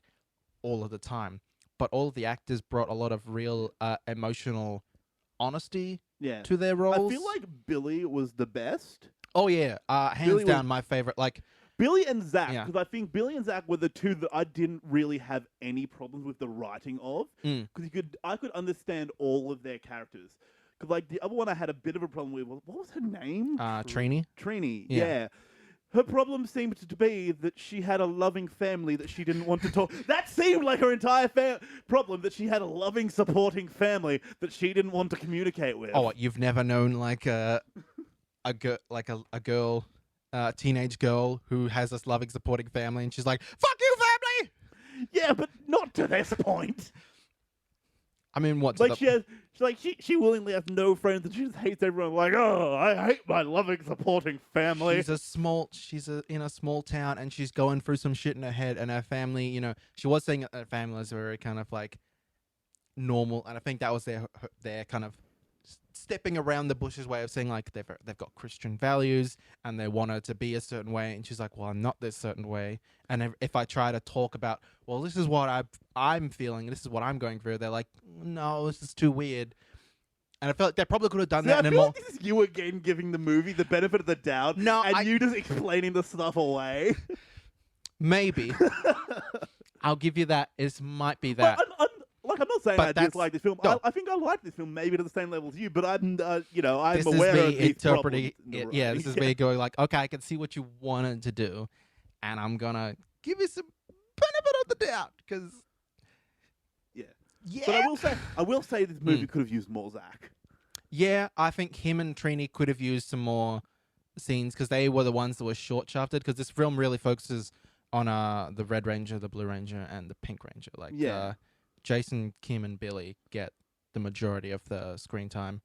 all of the time, but all of the actors brought a lot of real emotional honesty Yeah. to their roles. I feel like Billy was the best. oh yeah, hands Billy down was- my favorite. Like Billy and Zach, Yeah. because I think Billy and Zach were the two that I didn't really have any problems with the writing of, because I could understand all of their characters. Because like the other one, I had a bit of a problem with. What was her name? Trini. Trini. Yeah. Yeah. Her problem seemed to be that she had a loving family that she didn't want to talk. That seemed like her entire problem, that she had a loving, supporting family that she didn't want to communicate with. Oh, what, you've never known like a girl, teenage girl who has this loving, supporting family, and she's like, "Fuck you, family." Yeah, but not to this point. I mean, what? Like she willingly has no friends and she just hates everyone. Like, oh, I hate my loving, supporting family. She's in a small town, and she's going through some shit in her head, and her family, she was saying that her family is very kind of like normal, and I think that was their kind of stepping around the bushes way of saying like they've got Christian values and they want her to be a certain way, and she's like, well, I'm not this certain way, and if I try to talk about, well, this is what I'm feeling, this is what I'm going through, they're like, no, this is too weird. And I felt like they probably could have done that I in a feel more. like this is you again giving the movie the benefit of the doubt, No, and you just explaining the stuff away. Maybe. I'll give you that. It might be that. I'm not saying But I that's- dislike this film. no. I think I like this film maybe to the same level as you, but I'm, I'm This aware is of me these interpreting problems in the it. Yeah, writing. this is me going like, okay, I can see what you wanted to do, and I'm gonna give you some benefit of the doubt because Yeah. yeah, But I will say this movie could have used more Zach. yeah, I think him and Trini could have used some more scenes because they were the ones that were short shafted. Because this film really focuses on the Red Ranger, the Blue Ranger, and the Pink Ranger. Like, Yeah. Jason, Kim, and Billy get the majority of the screen time.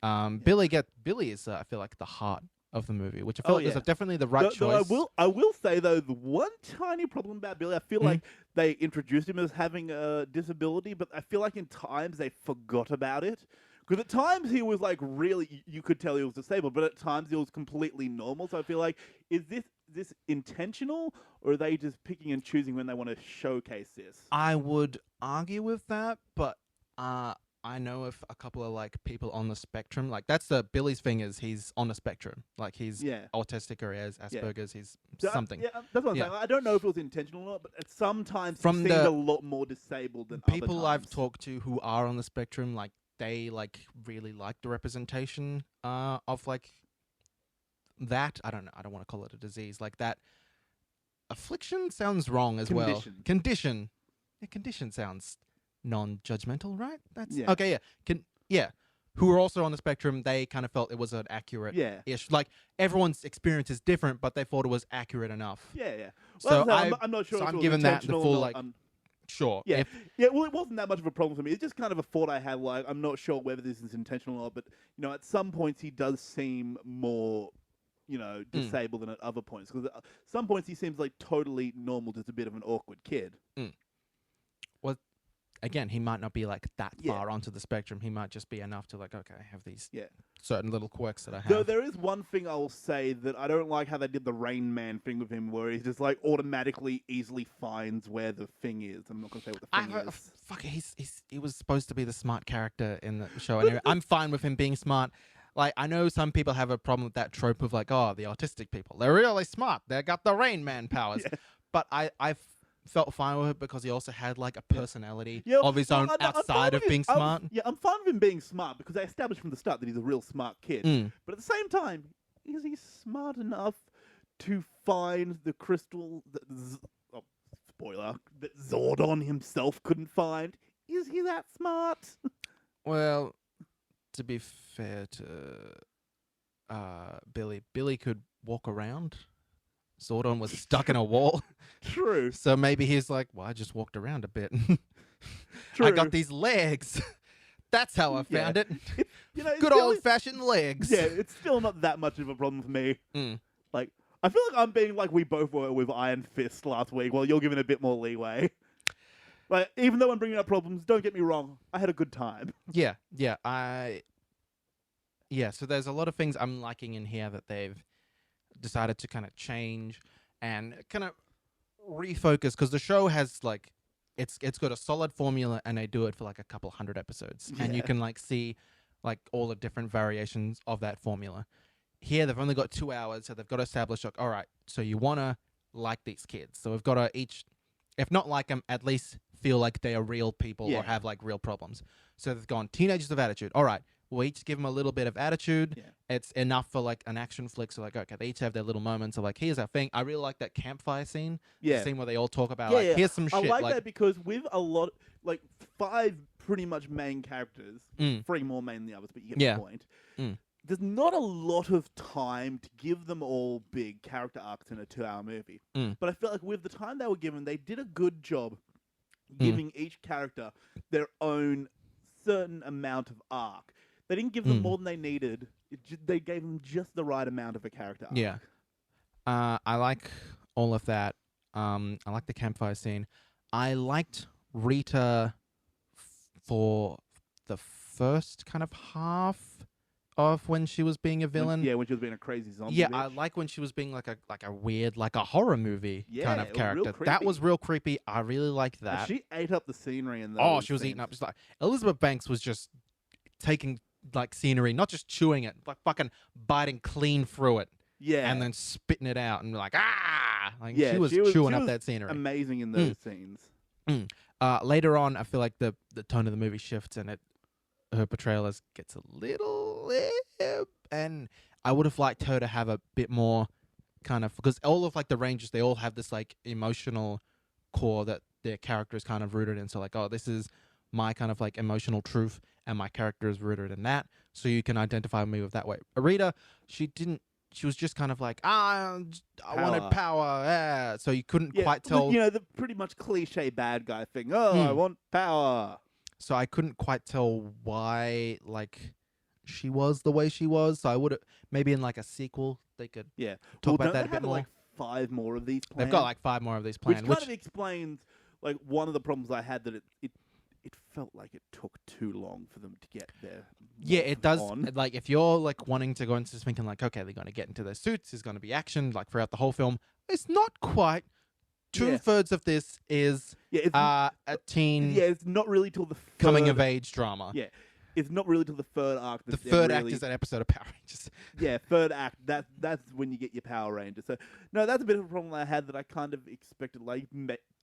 Billy is I feel like the heart of the movie, which I feel like is definitely the right choice. Though I will say though, the one tiny problem about Billy, I feel like they introduced him as having a disability, but I feel like in times they forgot about it. Because at times he was like really, you could tell he was disabled, but at times he was completely normal. So I feel like, is this intentional, or are they just picking and choosing when they want to showcase this? I would argue with that, but I know of a couple of like people on the spectrum. Like that's the Billy's thing is he's on the spectrum. Like he's autistic or he has Asperger's. He's something. Yeah, that's what I'm saying. I don't know if it was intentional or not, but at sometimes From he seemed the a lot more disabled than people other I've times. talked to who are on the spectrum, like they like really like the representation of like that. I don't know. I don't want to call it a disease. Like that affliction sounds wrong as well. Condition. Yeah, condition sounds non-judgmental, right? That's okay. Yeah. Who are also on the spectrum? They kind of felt it was an accurate. Ish. Like everyone's experience is different, but they thought it was accurate enough. Yeah. So I'm not sure. So if I'm it was giving that the intentional full or like. not. Sure. Yeah. Well, it wasn't that much of a problem for me. It's just kind of a thought I had. Like, I'm not sure whether this is intentional or not, but at some points he does seem more, disabled than at other points. Because at some points he seems like totally normal, just a bit of an awkward kid. Well, again, he might not be like that Yeah. far onto the spectrum. He might just be enough to like, okay, I have these Yeah. certain little quirks that I Though have. there is one thing I will say that I don't like how they did the Rain Man thing with him, where he's just like automatically easily finds where the thing is. I'm not gonna say what the thing is. Fuck it, he was supposed to be the smart character in the show. Anyway, I'm fine with him being smart. Like, I know some people have a problem with that trope of like, oh, the autistic people, they're really smart. They got the Rain Man powers. Yeah. But I felt fine with it because he also had like a personality Yeah, of his well, own I'm fine outside with of being smart. I'm fine with him being smart because they established from the start that he's a real smart kid. But at the same time, is he smart enough to find the crystal that spoiler, that Zordon himself couldn't find? Is he that smart? Well, to be fair to Billy could walk around. Zordon was stuck in a wall. True. So maybe he's like, well, I just walked around a bit. True. I got these legs. That's how I found it. It's Good still- old-fashioned legs. Yeah, it's still not that much of a problem for me. Like, I feel like I'm being like we both were with Iron Fist last week, while you're giving a bit more leeway. Like, even though I'm bringing up problems, don't get me wrong, I had a good time. Yeah. So there's a lot of things I'm liking in here that they've decided to kind of change and kind of refocus, because the show has like it's got a solid formula and they do it for like a couple hundred episodes, and you Yeah. can like see like all the different variations of that formula. Here they've only got 2 hours, so they've got to establish like, all right, so you want to like these kids, so we've got to each, if not like them, at least feel like they are real people Yeah. or have like real problems. So they've gone teenagers of attitude. All right, we'll each give them a little bit of attitude. Yeah. It's enough for like an action flick. So like, okay, they each have their little moments of like, here's our thing. I really like that campfire scene. Yeah. The scene where they all talk about Yeah, like, yeah. here's some I shit. like that because with a lot, like 5 pretty much main characters, Mm. 3 more main than the others, but you get Yeah. the point. Mm. There's not a lot of time to give them all big character arcs in a 2-hour movie. Mm. But I feel like with the time they were given, they did a good job Mm. giving each character their own certain amount of arc. They didn't give them Mm. more than they needed. They gave them just the right amount of a character arc. Yeah. I like all of that. I like the campfire scene. I liked Rita for the first kind of half of when she was being a villain. When she was being a crazy zombie. Yeah, bitch. I like when she was being like a weird, like a horror movie kind Yeah, of it was real character. That was creepy. real creepy. I really liked And that. she ate up the scenery in those Oh, she was eating scenes. up. Just like Elizabeth Banks was just taking like scenery, not just chewing it, like fucking biting clean through it, Yeah. and then spitting it out, and like like Yeah, she was she was- chewing she up was that scenery. amazing in those scenes. Later on, I feel like the tone of the movie shifts, and her portrayal gets a little, and I would have liked her to have a bit more kind of, because all of like the Rangers, they all have this like emotional core that their character is kind of rooted in. So like, oh, this is my kind of like emotional truth, and my character is rooted in that. So you can identify me with that way. Arita, she was just kind of like, I wanted power. Yeah. So you couldn't quite tell. You know, the pretty much cliche bad guy thing. Oh, I want power. So I couldn't quite tell why, like, she was the way she was. So I would have, maybe in like a sequel, they could Yeah. talk about don't that they a bit have more. like 5 more of these planned? They've got like 5 more of these which planned. kind of explains like one of the problems I had, that it felt like it took too long for them to get there. Yeah, it does. On. Like, if you're like wanting to go into this thinking like, okay, they're going to get into their suits, there's going to be action like throughout the whole film. It's not quite. 2/3 of this is Yeah, it's, a teen yeah, it's not really till the third, coming of age drama. Yeah, it's not really till the third arc. The that they're third act really- is an episode of Power Rangers. Yeah, third act. That's when you get your Power Rangers. So no, that's a bit of a problem I had, that I kind of expected like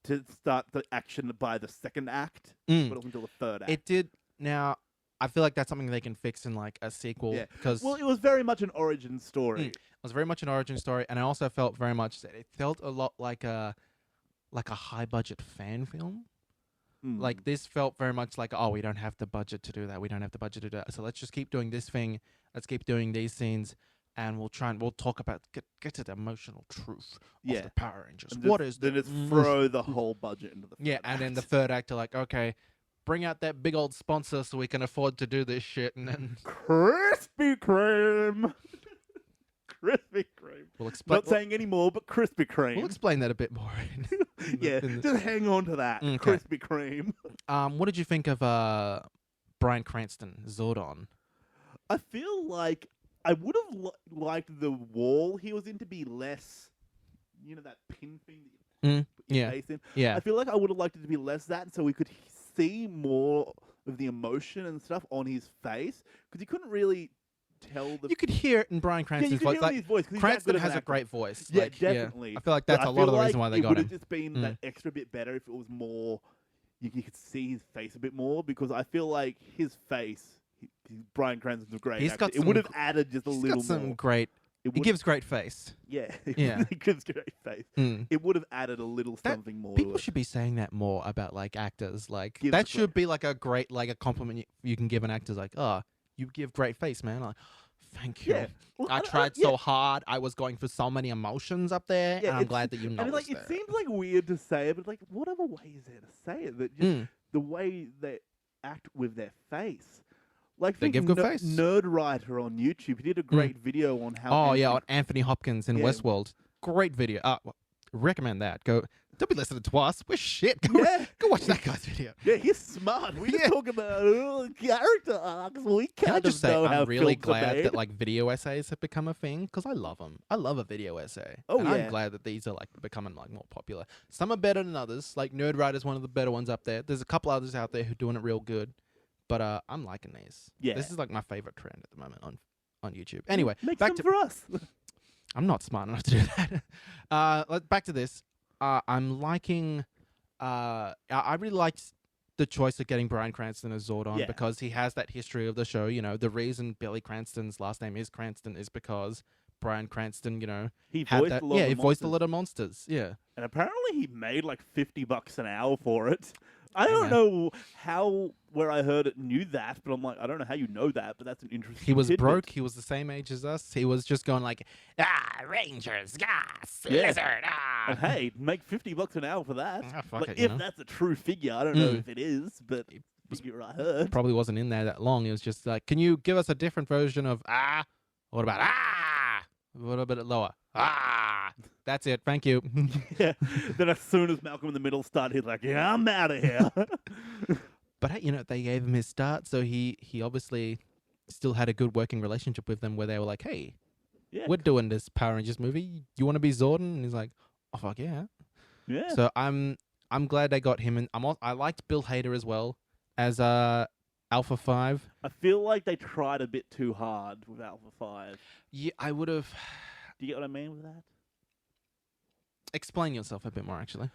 to start the action by the second act, but it wasn't until the third act. It did. Now, I feel like that's something they can fix in like a sequel. Yeah. Because Well, it was very much an origin story. it was very much an origin story, and I also felt very much that it felt a lot like a high budget fan film. Mm. Like, this felt very much like, oh, we don't have the budget to do that. We don't have the budget to do that. So let's just keep doing this thing. Let's keep doing these scenes, and we'll talk about get to the emotional truth Yeah. of the Power Rangers. And What just- is then the it's throw the whole budget into the Yeah, third and then the act. third act are like, okay, bring out that big old sponsor so we can afford to do this shit, and then Krispy Kreme. Krispy Kreme. we'll explain. Not saying any more, but Krispy Kreme. We'll explain that a bit more. Yeah, just hang on to that. Okay. Krispy Kreme. What did you think of Bryan Cranston, Zordon? I feel like I would have liked the wall he was in to be less, that pin thing that you Mm, put your yeah, face in. yeah. I feel like I would have liked it to be less that, so we could see more of the emotion and stuff on his face, because you couldn't really tell the. You could hear it in Bryan Yeah, you Cranston's could voice. hear it in Like his voice. 'Cause he's that Cranston good of an has a actor. great voice. Yeah, Like, definitely. I feel like But that's I a lot feel of the like reason why they it got would have him. just been Mm. that extra bit better if it was more. You could see his face a bit more, because I feel like his face, Bryan Cranston's a great He's actor. got It would some have added just a He's little got some more. great. It He would, gives great face. yeah, it Yeah. really gives great face. Mm. It would have added a little That- something more. People to it. should be saying that more about like actors. Like Gives that great- should be like a great like a compliment you can give an actor. Like, oh, you give great face, man. Like, thank you. Yeah. Well, I tried so hard. I was going through so many emotions up there, Yeah, and I'm it's- glad that you And noticed like, it that. seems like weird to say it, but like, what other way is there to say it? That just Mm. the way they act with their face. Like, They give good face. Nerd Writer on YouTube, he did a great video on how. Oh yeah, Anthony- on Anthony Hopkins in Yeah. Westworld. Great video. Recommend that. Go. Don't be listening to us. We're shit. Go, Yeah. go watch that guy's video. Yeah, he's smart. We Yeah. just talk about character arcs. We Can I kind just of say know how I'm really films are glad made. that like video essays have become a thing because I love them. I love a video essay. Oh, and yeah. I'm glad that these are like becoming like more popular. Some are better than others. Like Nerd Writer's one of the better ones up there. There's a couple others out there who are doing it real good, but I'm liking these. Yeah. This is like my favorite trend at the moment on YouTube. Anyway, Make back some to for us. I'm not smart enough to do that. Back to this. I'm liking. I really liked the choice of getting Bryan Cranston as Zordon Yeah. because he has that history of the show. You know, the reason Billy Cranston's last name is Cranston is because Bryan Cranston, He had voiced that. a lot Yeah, of he the voiced a monsters. lot of monsters. Yeah. And apparently he made like $50 an hour for it. I Hey, don't man. know where I heard it knew that, but I'm like, I don't know how you know that, but that's an interesting He was tidbit. broke. He was the same age as us. He was just going like, Rangers, Yeah. lizard, And hey, make $50 an hour for that. Ah, fuck Like, it, you if know? that's a true figure, I don't know Mm. if it is, but was- figure I heard. Probably wasn't in there that long. It was just like, can you give us a different version of What about A little bit lower. That's it. Thank you. Yeah. Then as soon as Malcolm in the Middle started, he's like, yeah, I'm out of here. But hey, they gave him his start, so he obviously still had a good working relationship with them, where they were like, "Hey, Yeah. we're doing this Power Rangers movie. You want to be Zordon?" And he's like, "Oh fuck yeah!" Yeah. So I'm glad they got him, and I liked Bill Hader as well as Alpha 5. I feel like they tried a bit too hard with Alpha 5. Yeah, I would have. Do you get what I mean with that? Explain yourself a bit more, actually.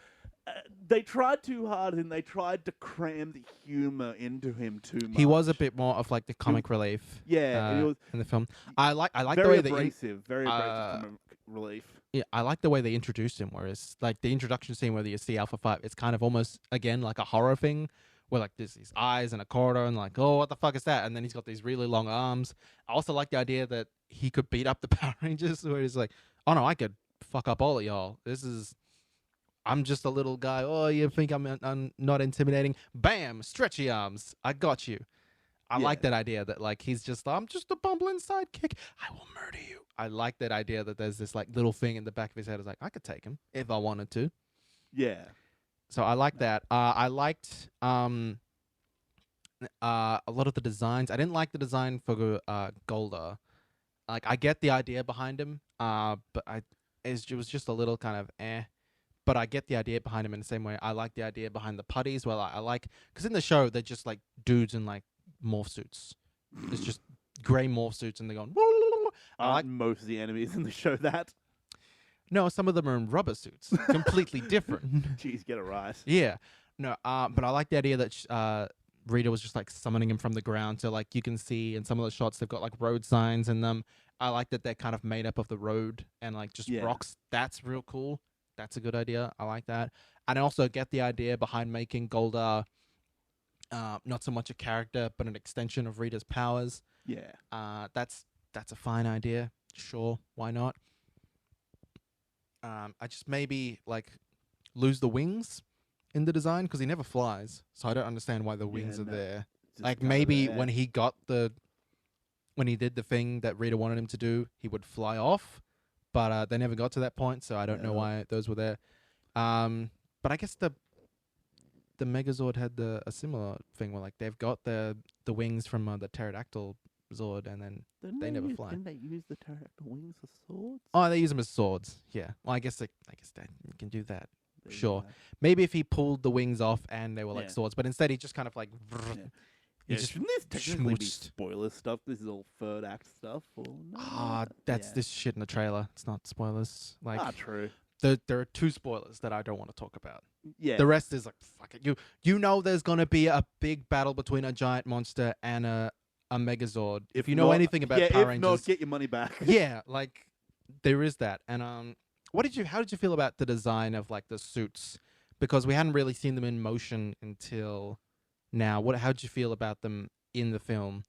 They tried too hard, and they tried to cram the humor into him too much. He was a bit more of like the comic relief. Yeah, he was in the film. I like the very way that abrasive, very abrasive comic relief. yeah, I like the way they introduced him. Whereas like the introduction scene where you see Alpha 5, it's kind of almost again like a horror thing, where like there's these eyes in a corridor and like, oh, what the fuck is that? And then he's got these really long arms. I also like the idea that he could beat up the Power Rangers, where he's like, oh no, I could fuck up all of y'all. I'm just a little guy. Oh, you think I'm not intimidating? Bam! Stretchy arms. I got you. I like Yeah. that idea that like he's just I'm just a bumbling sidekick. I will murder you. I like that idea that there's this like little thing in the back of his head. Is like I could take him if I wanted to. Yeah. So I like that. I liked a lot of the designs. I didn't like the design for Golda. Like I get the idea behind him, but it was just a little kind of eh. But I get the idea behind him in the same way. I like the idea behind the putties. Well, I like because in the show they're just like dudes in like morph suits. It's just gray morph suits, and they're going. I like most of the enemies in the show that. no, some of them are in rubber suits, completely different. Jeez, get it right. Yeah, no, but I like the idea that Rita was just like summoning him from the ground, so like you can see in some of the shots they've got like road signs in them. I like that they're kind of made up of the road and like just Yeah. rocks. That's real cool. That's a good idea. I like that. And I also get the idea behind making Golda not so much a character, but an extension of Rita's powers. Yeah. That's a fine idea. Sure, why not? I just maybe like lose the wings in the design because he never flies, so I don't understand why the wings are no. there. Just Like kinda maybe there. when he did the thing that Rita wanted him to do, he would fly off, but they never got to that point, so I don't know No. why those were there. But I guess the the Megazord had a similar thing where like they've got the wings from the pterodactyl Zord, and then they never fly. Didn't they use the pterodactyl wings as swords? Oh, they use them as swords. Yeah. Well, I guess that you can do that. There you Sure. go. Maybe if he pulled the wings off and they were like Yeah. swords, but instead he just kind of like Yeah. he Yeah, just shouldn't this technically be schmooched. spoiler stuff? This is all third act stuff. Or no? That's Yeah. this shit in the trailer. It's not spoilers. Like True. there are 2 spoilers that I don't want to talk about. Yeah. The rest is like fuck it. You know there's gonna be a big battle between a giant monster and a Megazord. If you know not- anything about yeah, Power if Rangers, not, get your money back. yeah, like there is that. And how did you feel about the design of like the suits? Because we hadn't really seen them in motion until now. How did you feel about them in the film?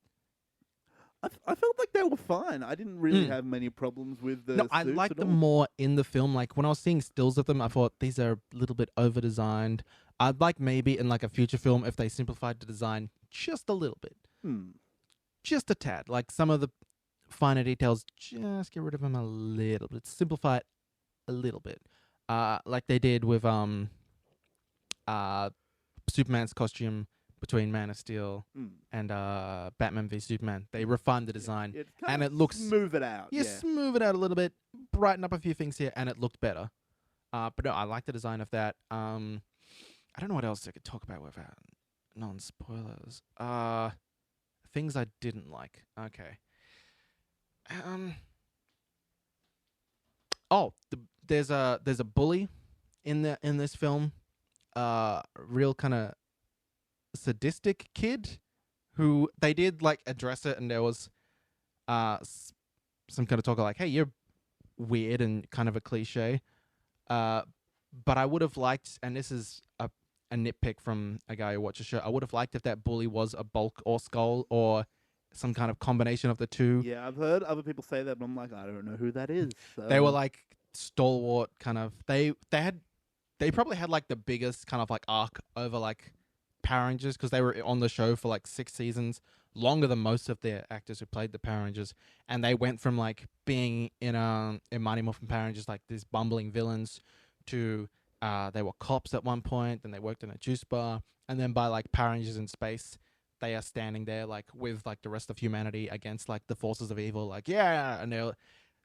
I felt like they were fine. I didn't really have many problems with the No, I suits liked at them all. more in the film. Like when I was seeing stills of them, I thought these are a little bit over designed. I'd like maybe in like a future film if they simplified the design just a little bit. Just a tad. Like some of the finer details, just get rid of them a little bit. Simplify it a little bit. Like they did with Superman's costume between Man of Steel and Batman v Superman. They refined the design, Yeah, and it looks smooth it out. yeah, smooth it out a little bit, brighten up a few things here, and it looked better. But no, I like the design of that. I don't know what else I could talk about without non-spoilers. Things I didn't like. Okay. There's a bully in this film. Real kind of sadistic kid who they did like address it, and there was some kind of talk like, hey, you're weird and kind of a cliche. But I would have liked, and this is a nitpick from a guy who watches the show, I would have liked if that bully was a Bulk or Skull or some kind of combination of the two. Yeah, I've heard other people say that, but I'm like, I don't know who that is. So. They were like stalwart kind of. They probably had like the biggest kind of like arc over like Power Rangers because they were on the show for like 6 seasons, longer than most of the actors who played the Power Rangers, and they went from like being in Mighty Morphin Power Rangers like these bumbling villains to they were cops at one point, then they worked in a juice bar, and then by like Power Rangers in Space, they are standing there like with like the rest of humanity against like the forces of evil, like yeah, and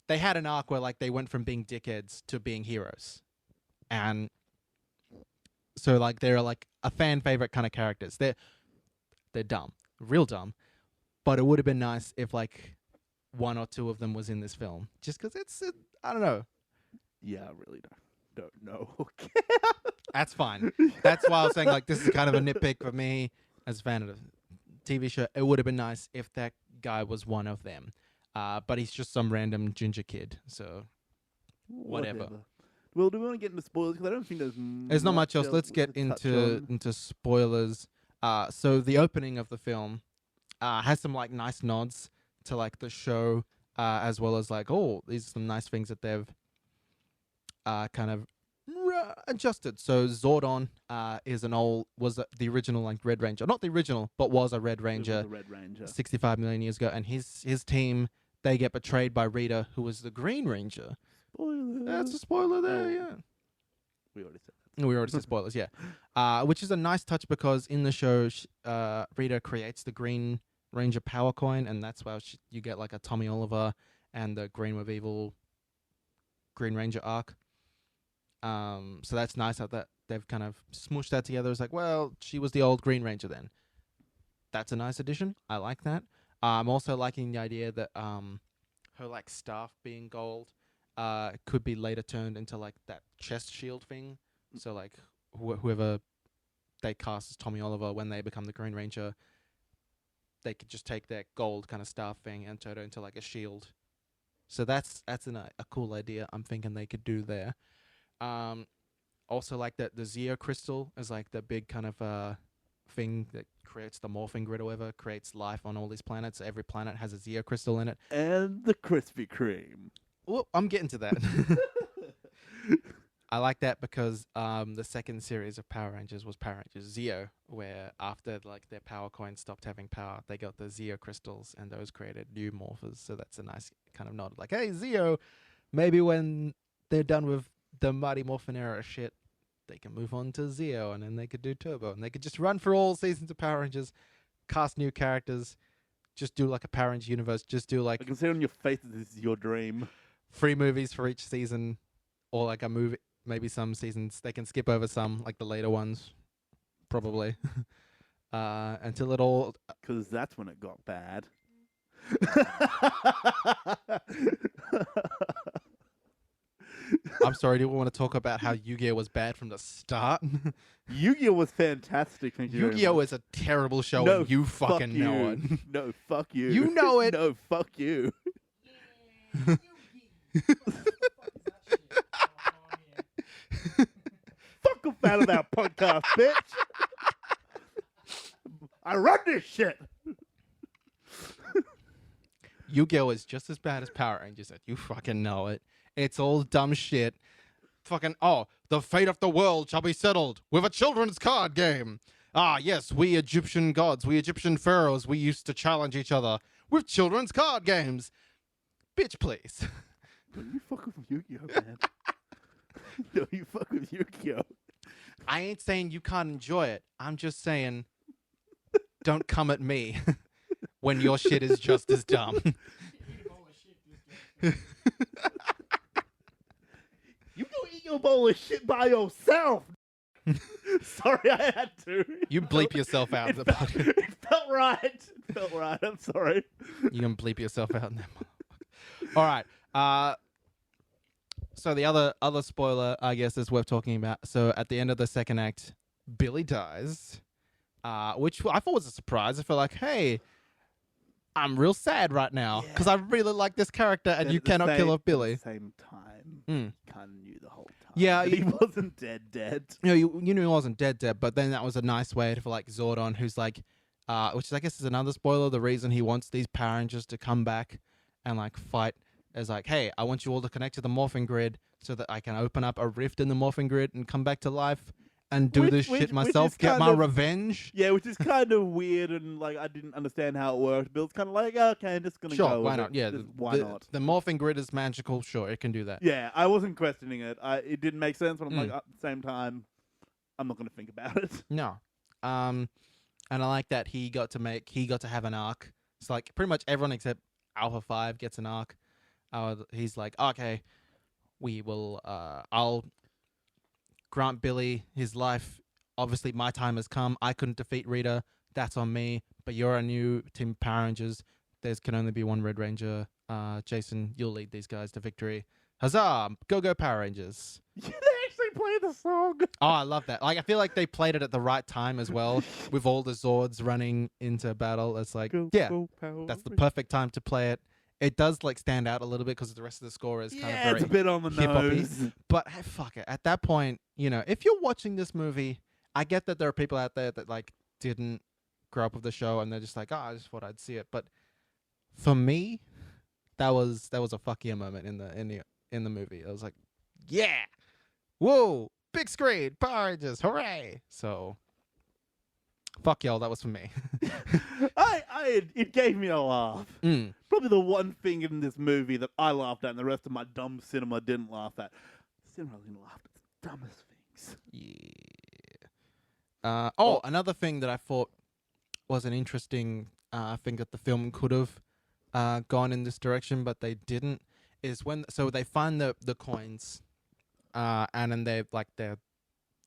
they had an arc where like they went from being dickheads to being heroes, and so like they're like a fan favorite kind of characters. They're dumb, real dumb, but it would have been nice if like 1 or 2 of them was in this film, just because I don't know. Yeah, I really don't know. That's fine. That's why I was saying like this is kind of a nitpick for me as a fan of the TV show. It would have been nice if that guy was one of them, but he's just some random ginger kid. So whatever. Well, do we want to get into spoilers? Because I don't think There's not much else. Let's get to touch into on. spoilers. So the opening of the film has some like nice nods to like the show, as well as like, oh, these are some nice things that they've kind of adjusted. So Zordon was the original like Red Ranger, not the original, but was a Red Ranger, The Red Ranger. 65 million years ago, and his team, they get betrayed by Rita, who was the Green Ranger. Spoiler. That's a spoiler there, yeah. We already said that. We already said spoilers, yeah. Which is a nice touch because in the show, Rita creates the Green Ranger power coin, and that's why you get like a Tommy Oliver and the Green with Evil Green Ranger arc. So that's nice how that they've kind of smooshed that together. It's like, well, she was the old Green Ranger then. That's a nice addition. I like that. I'm also liking the idea that her like staff being gold could be later turned into like that chest shield thing. So like whoever they cast as Tommy Oliver when they become the Green Ranger, they could just take that gold kind of staff thing and turn it into like a shield. So that's a cool idea. I'm thinking they could do there. Also like that the Zeo crystal is like the big kind of thing that creates the morphing grid or whatever, creates life on all these planets. Every planet has a Zeo crystal in it. And the Krispy Kreme. Well, I'm getting to that. I like that because the second series of Power Rangers was Power Rangers Zeo, where after like their power coins stopped having power, they got the Zeo crystals, and those created new morphers. So that's a nice kind of nod, like, hey, Zeo, maybe when they're done with the Mighty Morphin era shit, they can move on to Zeo, and then they could do Turbo, and they could just run through all seasons of Power Rangers, cast new characters, just do like a Power Rangers universe, just do I like can see on your face that this is your dream. 3 movies for each season, or like a movie. Maybe some seasons they can skip over some, like the later ones, probably, until it all. Because that's when it got bad. I'm sorry, do you want to talk about how Yu-Gi-Oh was bad from the start? Yu-Gi-Oh was fantastic. Thank you very Yu-Gi-Oh much. is a terrible show, No, and you fuck fucking know it. you. No, fuck you. You know it. No, fuck you. Fuck a fan of that podcast, bitch. I run this shit. Yu-Gi-Oh is just as bad as Power Rangers, and you fucking know it. It's all dumb shit. Fucking, the fate of the world shall be settled with a children's card game. Ah, yes, we Egyptian gods, we Egyptian pharaohs, we used to challenge each other with children's card games. Bitch, please. Don't you fuck with Yu-Gi-Oh, man. Don't you fuck with Yu-Gi-Oh. I ain't saying you can't enjoy it. I'm just saying, don't come at me when your shit is just as dumb. You go eat your bowl of shit by yourself. Sorry, I had to. You bleep yourself out of the podcast. It felt right. It felt right. I'm sorry. You can bleep yourself out in that motherfucker. All right. So the other spoiler, I guess, is worth talking about. So at the end of the second act, Billy dies, which I thought was a surprise. I felt like, hey, I'm real sad right now because I really like this character, and you cannot kill off Billy. At the same time, kind of knew the whole time. Yeah, he wasn't dead. You know, you knew he wasn't dead, but then that was a nice way for like Zordon, who's like, which I guess is another spoiler. The reason he wants these Power Rangers to come back and like fight is like, hey, I want you all to connect to the morphing grid so that I can open up a rift in the morphing grid and come back to life and do this shit myself, get my revenge. Yeah, which is kind of weird, and like I didn't understand how it worked. But it's kind of like, okay, I'm just gonna go. Sure, why with not? it. Yeah, why not? The morphing grid is magical. Sure, it can do that. Yeah, I wasn't questioning it. It didn't make sense, but I'm like, at the same time, I'm not gonna think about it. No, and I like that he got to have an arc. It's like pretty much everyone except Alpha 5 gets an arc. He's like, okay, we will. I'll grant Billy his life. Obviously, my time has come. I couldn't defeat Rita. That's on me. But you're a new Team Power Rangers. There can only be one Red Ranger. Jason, you'll lead these guys to victory. Huzzah! Go Power Rangers. They actually play the song. Oh, I love that. Like, I feel like they played it at the right time as well, with all the Zords running into battle. It's like, Go Power that's the Rangers. perfect time to play it. It does like stand out a little bit because the rest of the score is kind of very it's a bit on the hip-hoppy. nose. But hey, fuck it. At that point, you know, if you're watching this movie, I get that there are people out there that like didn't grow up with the show and they're just like, I just thought I'd see it. But for me, that was a fuck yeah moment in the movie. I was like, yeah, whoa, big screen, Power Rangers, hooray! So, fuck y'all, that was for me. It gave me a laugh. Probably the one thing in this movie that I laughed at and the rest of my dumb cinema didn't laugh at. Cinema didn't laugh at the dumbest things. Yeah. Another thing that I thought was an interesting thing that the film could have gone in this direction, but they didn't, is so they find the coins, and then the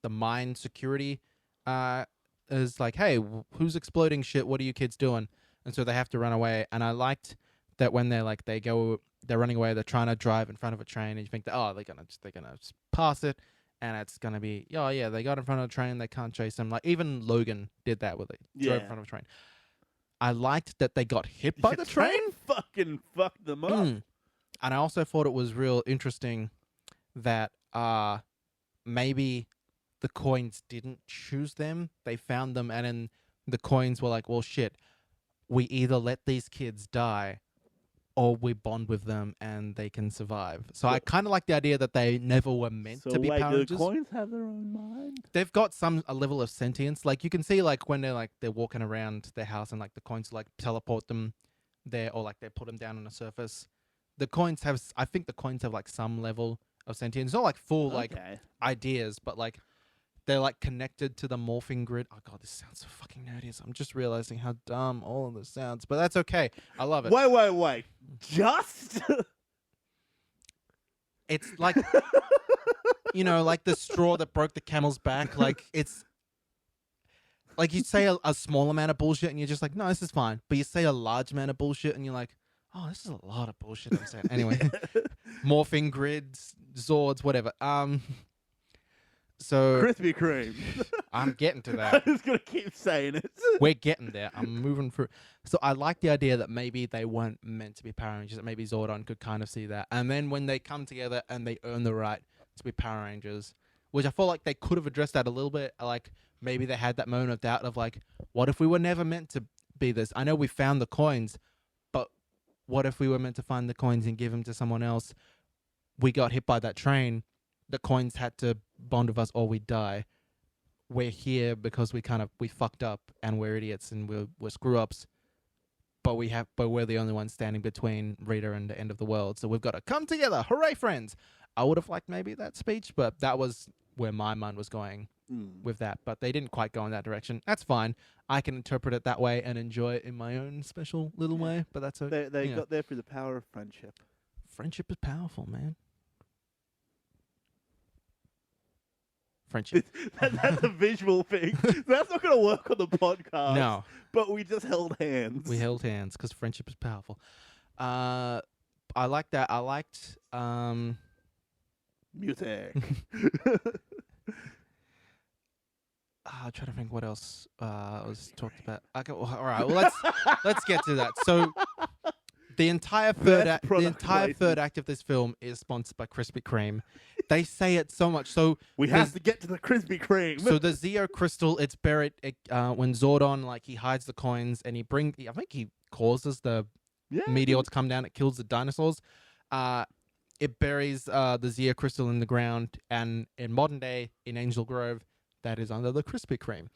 mine security is like, hey, who's exploding shit? What are you kids doing? And so they have to run away. And I liked that when they're running away, they're trying to drive in front of a train, and you think that they're gonna just pass it, and it's gonna be they got in front of a train, they can't chase them. Like even Logan did that with it, drove in front of a train. I liked that they got hit by the train. Fucking fucked them up. And I also thought it was real interesting that maybe the coins didn't choose them. They found them, and then the coins were like, well, shit, we either let these kids die or we bond with them and they can survive. So I kind of like the idea that they never were meant to be Power Rangers. Do the coins have their own mind? They've got a level of sentience. Like you can see like when they're walking around their house and like the coins like teleport them there, or like they put them down on a surface. I think the coins have like some level of sentience. It's not like full like ideas, but like they're like connected to the morphing grid. Oh god, this sounds so fucking nerdy. I'm just realizing how dumb all of this sounds, but that's okay. I love it. Wait. Just? It's like, like the straw that broke the camel's back. Like, it's like you say a small amount of bullshit and you're just like, no, this is fine. But you say a large amount of bullshit and you're like, oh, this is a lot of bullshit I'm saying. Anyway, morphing grids, Zords, whatever. So Krispy Kreme. I'm getting to I'm that. just going to keep saying it. We're getting there. I'm moving through. So I like the idea that maybe they weren't meant to be Power Rangers, that maybe Zordon could kind of see that. And then when they come together and they earn the right to be Power Rangers, which I feel like they could have addressed that a little bit. Like, maybe they had that moment of doubt of like, what if we were never meant to be this? I know we found the coins, but what if we were meant to find the coins and give them to someone else? We got hit by that train. The coins had to bond with us or we'd die. We're here because we fucked up and we're idiots and we're screw ups. But we're the only ones standing between Rita and the end of the world. So we've got to come together. Hooray, friends! I would have liked maybe that speech, but that was where my mind was going with that. But they didn't quite go in that direction. That's fine. I can interpret it that way and enjoy it in my own special little way. But that's okay. They got there through the power of friendship. Friendship is powerful, man. Friendship. That's a visual thing. That's not going to work on the podcast. No. But we just held hands. We held hands because friendship is powerful. I like that. I liked... Music. I'm trying to think what else was talked about. Okay, well, all right. Well, let's get to that. So the entire third act of this film is sponsored by Krispy Kreme. They say it so much. So we have to get to the Krispy Kreme. So the Zeo crystal, it's buried when Zordon he hides the coins and I think he causes the meteor to come down. It kills the dinosaurs. It buries the Zeo crystal in the ground, and in modern day in Angel Grove, that is under the Krispy Kreme.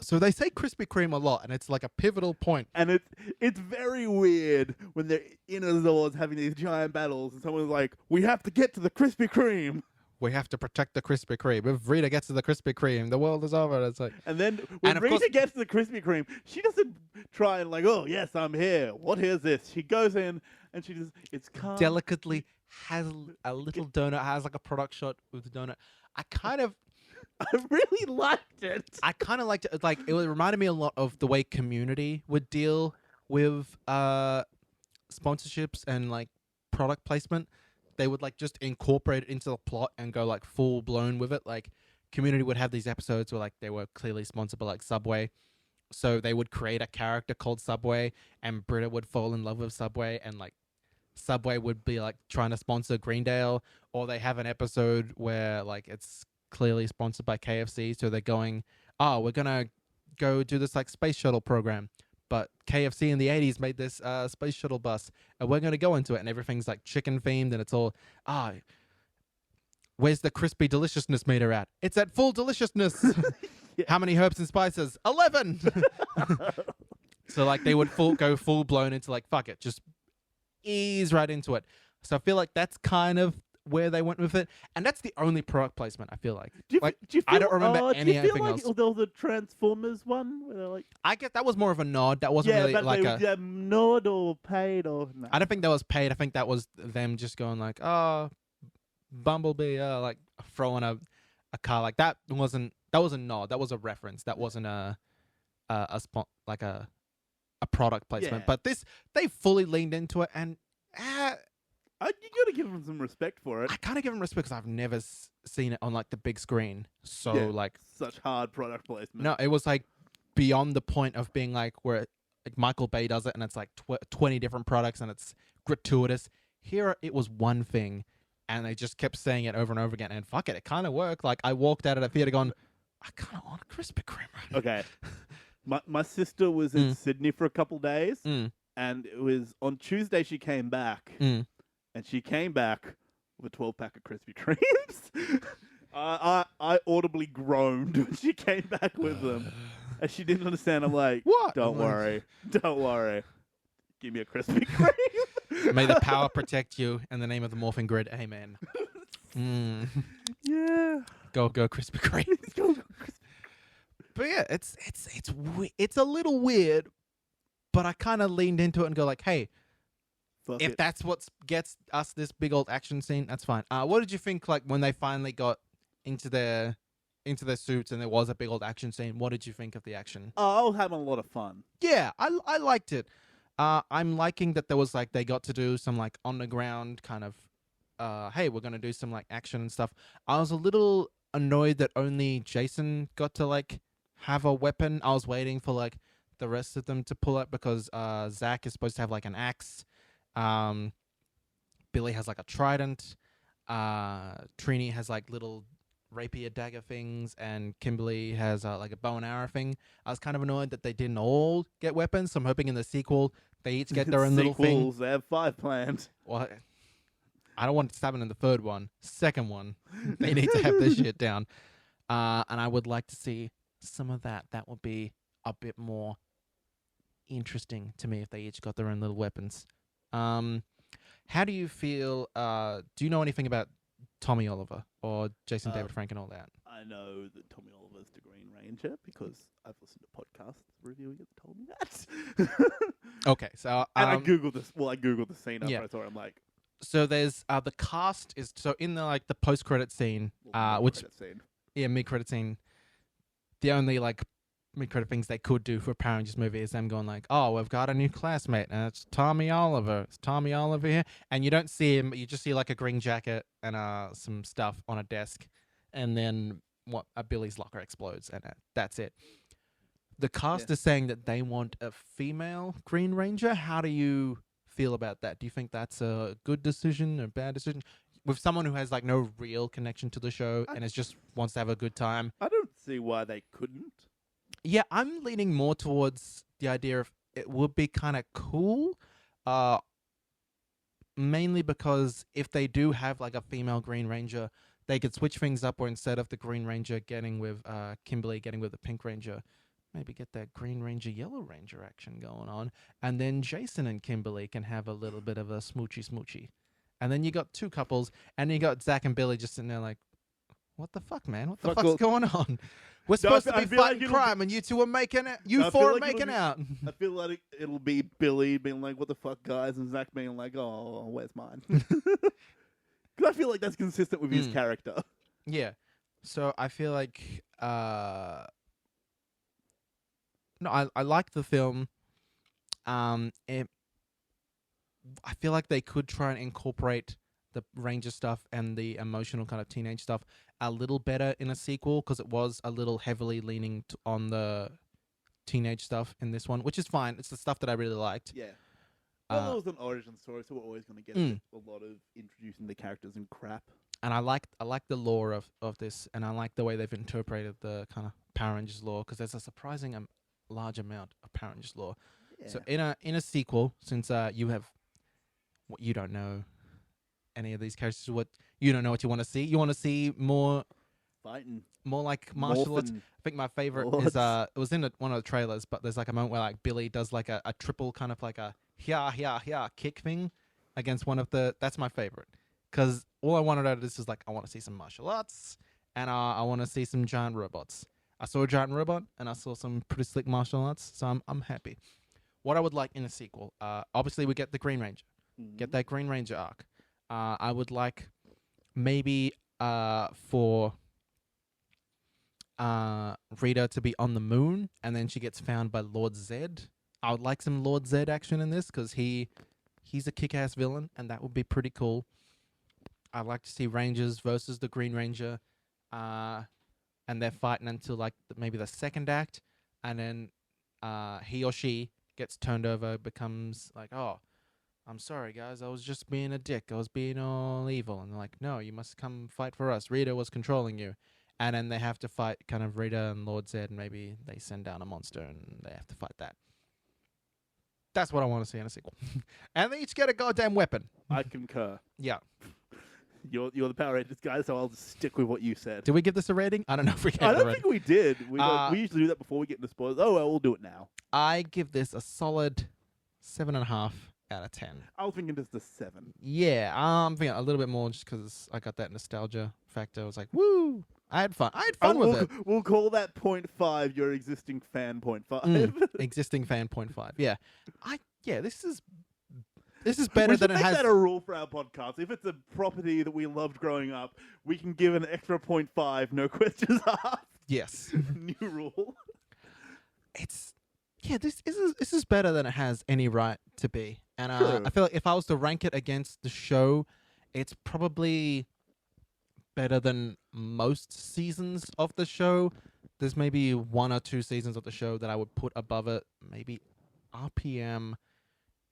So they say Krispy Kreme a lot, and it's like a pivotal point. And it's very weird when they're in a Zords having these giant battles, and someone's like, "We have to get to the Krispy Kreme. We have to protect the Krispy Kreme. If Rita gets to the Krispy Kreme, the world is over." It's like, and then when Rita gets to the Krispy Kreme, she doesn't try and like, "Oh yes, I'm here. What is this?" She goes in and she just calm. Delicately has a little donut, has like a product shot with the donut. I really liked it. I kind of liked it. Like, it reminded me a lot of the way Community would deal with sponsorships and like product placement. They would like just incorporate it into the plot and go like full blown with it. Like, Community would have these episodes where like they were clearly sponsored by like Subway, so they would create a character called Subway, and Britta would fall in love with Subway, and like Subway would be like trying to sponsor Greendale, or they have an episode where like it's clearly sponsored by KFC, so they're going, we're gonna go do this like space shuttle program, but KFC in the 80s made this space shuttle bus, and we're gonna go into it, and everything's like chicken themed, and it's all where's the crispy deliciousness meter at? It's at full deliciousness. Yeah. How many herbs and spices? 11. So like they would go full blown into like, fuck it, just ease right into it. So I feel like that's kind of where they went with it, and that's the only product placement I feel like. I don't remember anything else. There was a Transformers one where they're like, I get that was more of a nod. That wasn't really like a nod or paid or. No. I don't think that was paid. I think that was them just going like, Bumblebee, like throwing a car like that. That was a nod. That was a reference. That wasn't a product placement. Yeah. But they fully leaned into it, and. You gotta give them some respect for it. I kind of give them respect because I've never seen it on like the big screen. So like such hard product placement. No, it was like beyond the point of being like where like Michael Bay does it, and it's like 20 different products, and it's gratuitous. Here it was one thing, and they just kept saying it over and over again. And fuck it kind of worked. Like I walked out of the theater going, I kind of want a Krispy Kreme right now. Okay, my sister was in Sydney for a couple days, and it was on Tuesday she came back. And she came back with a 12-pack of Krispy Kremes. I audibly groaned when she came back with them. And she didn't understand. I'm like, what? Don't worry. Give me a Krispy Kreme. May the power protect you in the name of the morphing grid. Amen. Mm. Yeah. Go Krispy Kreme. But yeah, it's a little weird, but I kind of leaned into it and go like, hey, Fuck if it. that's what gets us this big old action scene, that's fine. What did you think like when they finally got into their suits and there was a big old action scene? What did you think of the action? Oh, I was having a lot of fun. Yeah, I liked it. I'm liking that there was like they got to do some like on the ground kind of hey, we're gonna do some like action and stuff. I was a little annoyed that only Jason got to like have a weapon. I was waiting for like the rest of them to pull it because Zach is supposed to have like an axe. Um, Billy has like a trident. Trini has like little rapier dagger things, and Kimberly has like a bow and arrow thing. I was kind of annoyed that they didn't all get weapons, so I'm hoping in the sequel they each get their own little thing. Sequels, they have 5 planned. Well, I don't want to stab it in the third one. Second one, they need to have this shit down. And I would like to see some of that. That would be a bit more interesting to me if they each got their own little weapons. How do you feel? Do you know anything about Tommy Oliver or Jason David Frank and all that? I know that Tommy Oliver's the Green Ranger because I've listened to podcasts reviewing it that told me that. Okay, so and I googled this. Well, I googled the scene after yeah. I saw it. I'm like, so there's the cast is so in the like the post credit scene, which scene. Yeah, mid credit scene. The only like mid credit things they could do for a Power Rangers movie is them going like, "Oh, we've got a new classmate, and it's Tommy Oliver. It's Tommy Oliver here," and you don't see him. You just see like a green jacket and some stuff on a desk, and then Billy's locker explodes, and that's it. The cast is saying that they want a female Green Ranger. How do you feel about that? Do you think that's a good decision or a bad decision? With someone who has like no real connection to the show and is just wants to have a good time. I don't see why they couldn't. Yeah, I'm leaning more towards the idea of it would be kind of cool. Mainly because if they do have like a female Green Ranger, they could switch things up, or instead of the Green Ranger getting with Kimberly getting with the Pink Ranger, maybe get that Green Ranger, Yellow Ranger action going on. And then Jason and Kimberly can have a little bit of a smoochy. And then you got two couples, and you got Zach and Billy just sitting there like, what the fuck, man? What the fuck's going on? We're supposed to be fighting crime, and you two are making it. You four are making out. I feel like it'll be Billy being like, what the fuck, guys? And Zach being like, oh, where's mine? Because I feel like that's consistent with his character. Yeah. So I feel like... No, I like the film. I feel like they could try and incorporate the Ranger stuff and the emotional kind of teenage stuff a little better in a sequel, because it was a little heavily leaning on the teenage stuff in this one, which is fine. It's the stuff that I really liked. Yeah. Well, it was an origin story, so we're always going to get a lot of introducing the characters and crap. And I like the lore of this, and I like the way they've interpreted the kind of Power Rangers lore, because there's a surprising large amount of Power Rangers lore. Yeah. So in a sequel, since you have what you don't know any of these characters, you don't know what you want to see. You want to see more fighting, more like martial arts. I think my favorite is it was in one of the trailers, but there's like a moment where like Billy does like a triple kind of like a kick thing against one of the. That's my favorite, because all I wanted out of this is like I want to see some martial arts, and I want to see some giant robots. I saw a giant robot, and I saw some pretty slick martial arts, so I'm happy. What I would like in a sequel, obviously we get the Green Ranger, get that Green Ranger arc. I would like maybe for Rita to be on the moon, and then she gets found by Lord Zed. I would like some Lord Zed action in this, because he's a kick-ass villain, and that would be pretty cool. I'd like to see Rangers versus the Green Ranger, and they're fighting until like maybe the second act, and then he or she gets turned over, becomes like, oh, I'm sorry, guys, I was just being a dick. I was being all evil. And they're like, no, you must come fight for us. Rita was controlling you. And then they have to fight kind of Rita and Lord Zed, and maybe they send down a monster and they have to fight that. That's what I want to see in a sequel. And they each get a goddamn weapon. I concur. Yeah. You're the Power Rangers guy, so I'll just stick with what you said. Did we give this a rating? I don't know if we gave it a rating. I don't think we did. We usually do that before we get into spoilers. Oh, well, we'll do it now. I give this a solid 7.5 out of 10. I was thinking just a 7. Yeah, I'm thinking a little bit more just because I got that nostalgia factor. I was like, woo! I had fun. I had fun with it. We'll call that 0.5 your existing fan 0.5. Existing fan 0.5. Yeah, this is better we should than it make has. that a rule for our podcast. If it's a property that we loved growing up, we can give an extra 0.5, no questions asked. Yes, New rule. This is better than it has any right to be. And True. I feel like if I was to rank it against the show, it's probably better than most seasons of the show. There's maybe 1 or 2 seasons of the show that I would put above it. Maybe RPM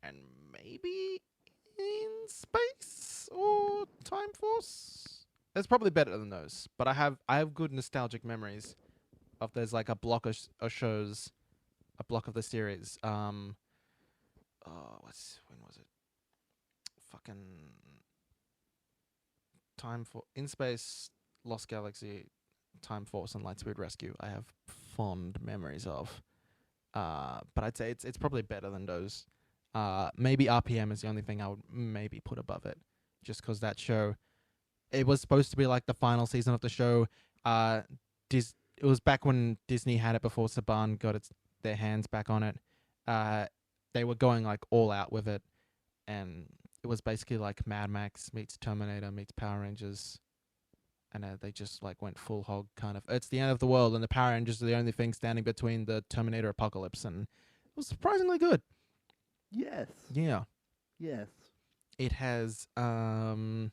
and maybe In Space or Time Force. It's probably better than those. But I have good nostalgic memories of there's like a block of shows, a block of the series. When was it? Fucking In Space, Lost Galaxy, Time Force, and Lightspeed Rescue. I have fond memories of. But I'd say it's probably better than those. Maybe RPM is the only thing I would maybe put above it, just because that show, it was supposed to be like the final season of the show. It was back when Disney had it before Saban got their hands back on it. They were going like all out with it, and it was basically like Mad Max meets Terminator meets Power Rangers, and they just like went full hog kind of. It's the end of the world, and the Power Rangers are the only thing standing between the Terminator apocalypse, and it was surprisingly good. Yes. Yeah. Yes. It has the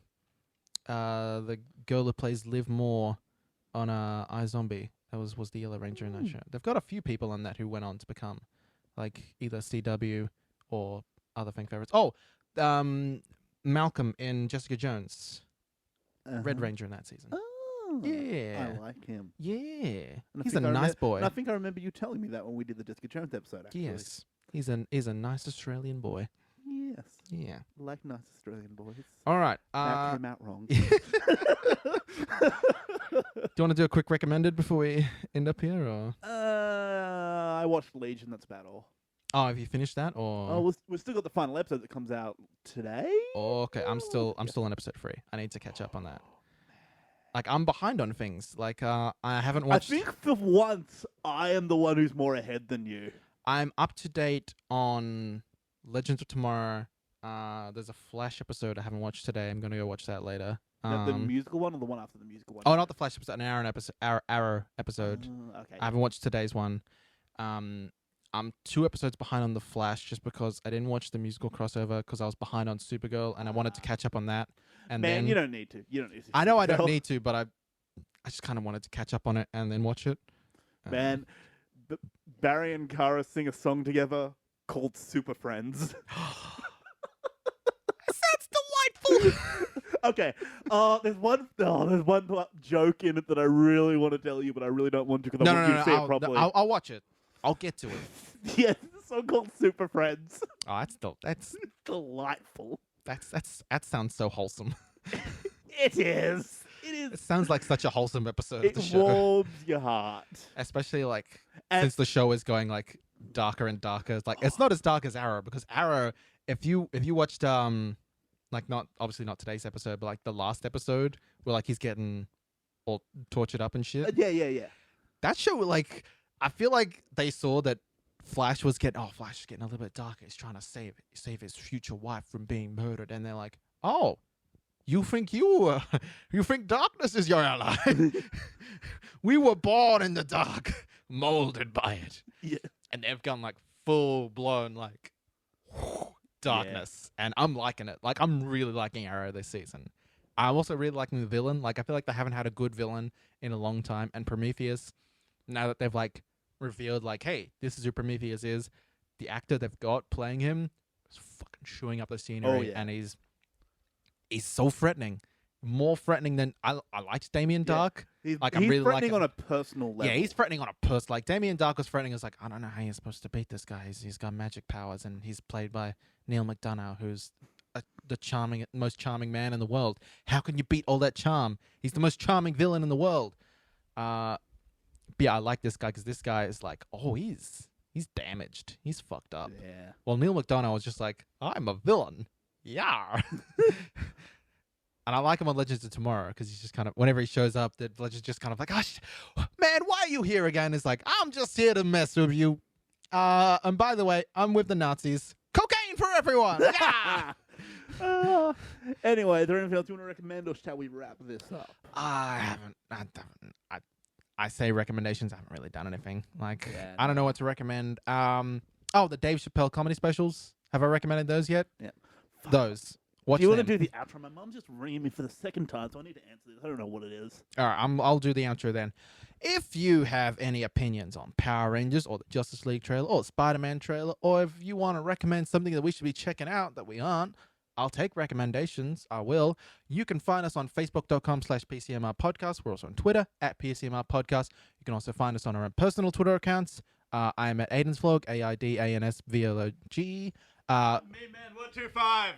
girl that plays Liv Moore on iZombie. That was the Yellow Ranger in that show. They've got a few people on that who went on to become like either CW or other fan favorites. Oh, Malcolm in Jessica Jones, Red Ranger in that season. Oh, Yeah. I like him. Yeah, And I he's a think I nice boy. And I think I remember you telling me that when we did the Jessica Jones episode. Actually. Yes, he's a nice Australian boy. Yes. Yeah. Like nice Australian boys. All right. That came out wrong. Do you want to do a quick recommended before we end up here, or? I watched Legion. That's about all. Oh, have you finished that, or? Oh, we've still got the final episode that comes out today. Oh, okay, I'm still on episode 3. I need to catch up on that. Like, I'm behind on things. Like, I haven't watched. I think for once I am the one who's more ahead than you. I'm up to date on Legends of Tomorrow. There's a Flash episode I haven't watched today. I'm gonna go watch that later. The musical one or the one after the musical one? Oh, not the Flash episode. An Arrow episode. Okay. I haven't watched today's one. I'm 2 episodes behind on the Flash just because I didn't watch the musical crossover because I was behind on Supergirl and I wanted to catch up on that. And Man, then, you don't need to. You don't need to. I know I don't need to, but I just kind of wanted to catch up on it and then watch it. Man, Barry and Kara sing a song together called Super Friends. Sounds delightful. Okay. There's one joke in it that I really want to tell you, but I really don't want to because I want you to see it properly. I'll watch it. I'll get to it. Yes, it's a song called Super Friends. Oh, that's Delightful. That sounds so wholesome. It is. It is. It sounds like such a wholesome episode of the It show. warms your heart. Especially like And- since the show is going like darker and darker. It's like it's not as dark as Arrow because Arrow, if you watched like not obviously not today's episode, but like the last episode where like he's getting all tortured up and shit. Yeah. That show, like, I feel like they saw that Flash is getting a little bit darker. He's trying to save his future wife from being murdered, and they're like, oh, you think darkness is your ally? We were born in the dark, molded by it. Yeah. And they've gone like full blown like darkness, and I'm liking it. Like, I'm really liking Arrow this season. I'm also really liking the villain. Like, I feel like they haven't had a good villain in a long time. And Prometheus, now that they've like revealed, like, hey, this is who Prometheus is, the actor they've got playing him is fucking chewing up the scenery, and he's so threatening, more threatening than I liked Damien Dark. He's really threatening liking on a personal level. Yeah, he's threatening on a person. Like, Damien Dark was threatening. It's like, I don't know how you're supposed to beat this guy. He's got magic powers, and he's played by Neil McDonough, who's the most charming man in the world. How can you beat all that charm? He's the most charming villain in the world. But yeah, I like this guy because this guy is like, oh, he's He's damaged. He's fucked up. Yeah. Well, Neil McDonough was just like, I'm a villain. Yeah. And I like him on Legends of Tomorrow because he's just kind of, whenever he shows up, the Legends just kind of like, man, why are you here again? It's like, I'm just here to mess with you. And by the way, I'm with the Nazis. Cocaine for everyone. Yeah. Anyway, is there anything else you want to recommend, or shall we wrap this up? I haven't. I say recommendations. I haven't really done anything. Like, Yeah, I don't know what to recommend. The Dave Chappelle comedy specials. Have I recommended those yet? Yeah. Those. Watch Do you want them. to do the outro? My mum's just ringing me for the second time, so I need to answer this. I don't know what it is. All right, I'll do the outro then. If you have any opinions on Power Rangers or the Justice League trailer or the Spider-Man trailer, or if you want to recommend something that we should be checking out that we aren't, I'll take recommendations. I will. You can find us on facebook.com/PCMR podcast. We're also on Twitter @PCMR podcast. You can also find us on our own personal Twitter accounts. I am at Aiden's Vlog, AIDANSVLOG. Me man 125.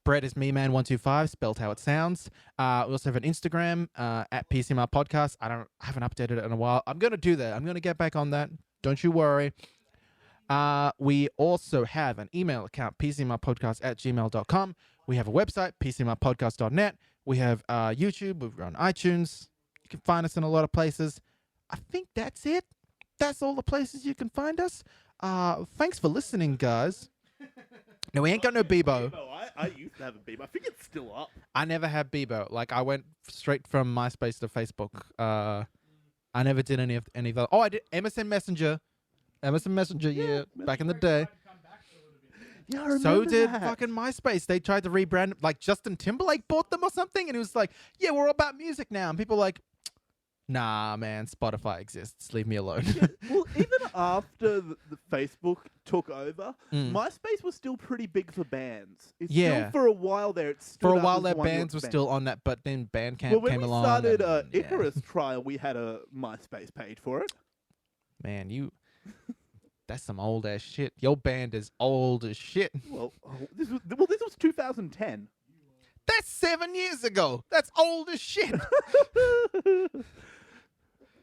Brett is meman125, spelled how it sounds. We also have an Instagram at PCMR Podcast. I haven't updated it in a while. I'm going to do that. I'm going to get back on that. Don't you worry. We also have an email account, PCMRpodcast@gmail.com. We have a website, PCMRpodcast.net. We have YouTube. We're on iTunes. You can find us in a lot of places. I think that's it. That's all the places you can find us. Thanks for listening, guys. No, we ain't got no Bebo. I used to have a Bebo. I think it's still up. I never had Bebo. Like, I went straight from MySpace to Facebook. I never did any of the. Oh, I did MSN Messenger. Yeah, back in the day. Yeah, I remember So did that. fucking MySpace. They tried to rebrand. Like, Justin Timberlake bought them or something, and it was like, yeah, we're all about music now. And people were like, nah, man, Spotify exists. Leave me alone. Well, even after the Facebook took over, MySpace was still pretty big for bands. It's Yeah. still for a while there. It's For a while, their bands were still on that, but then Bandcamp Well, when came we along. started and, yeah. Icarus Trial, we had a MySpace page for it. Man, that's some old ass shit. Your band is old as shit. Well, this was 2010. That's 7 years ago. That's old as shit.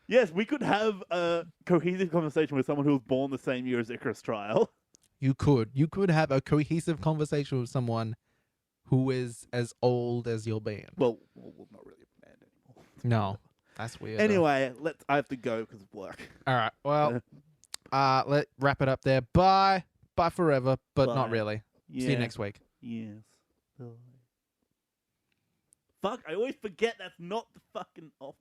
Yes, we could have a cohesive conversation with someone who was born the same year as Icarus Trial. You could have a cohesive conversation with someone who is as old as your band. Well, not really a band anymore. No, that's weird. Anyway, I have to go because of work. All right. Well, let's wrap it up there. Bye forever, but not Bye. really. Yeah. See you next week. Yes. Fuck, I always forget that's not the fucking off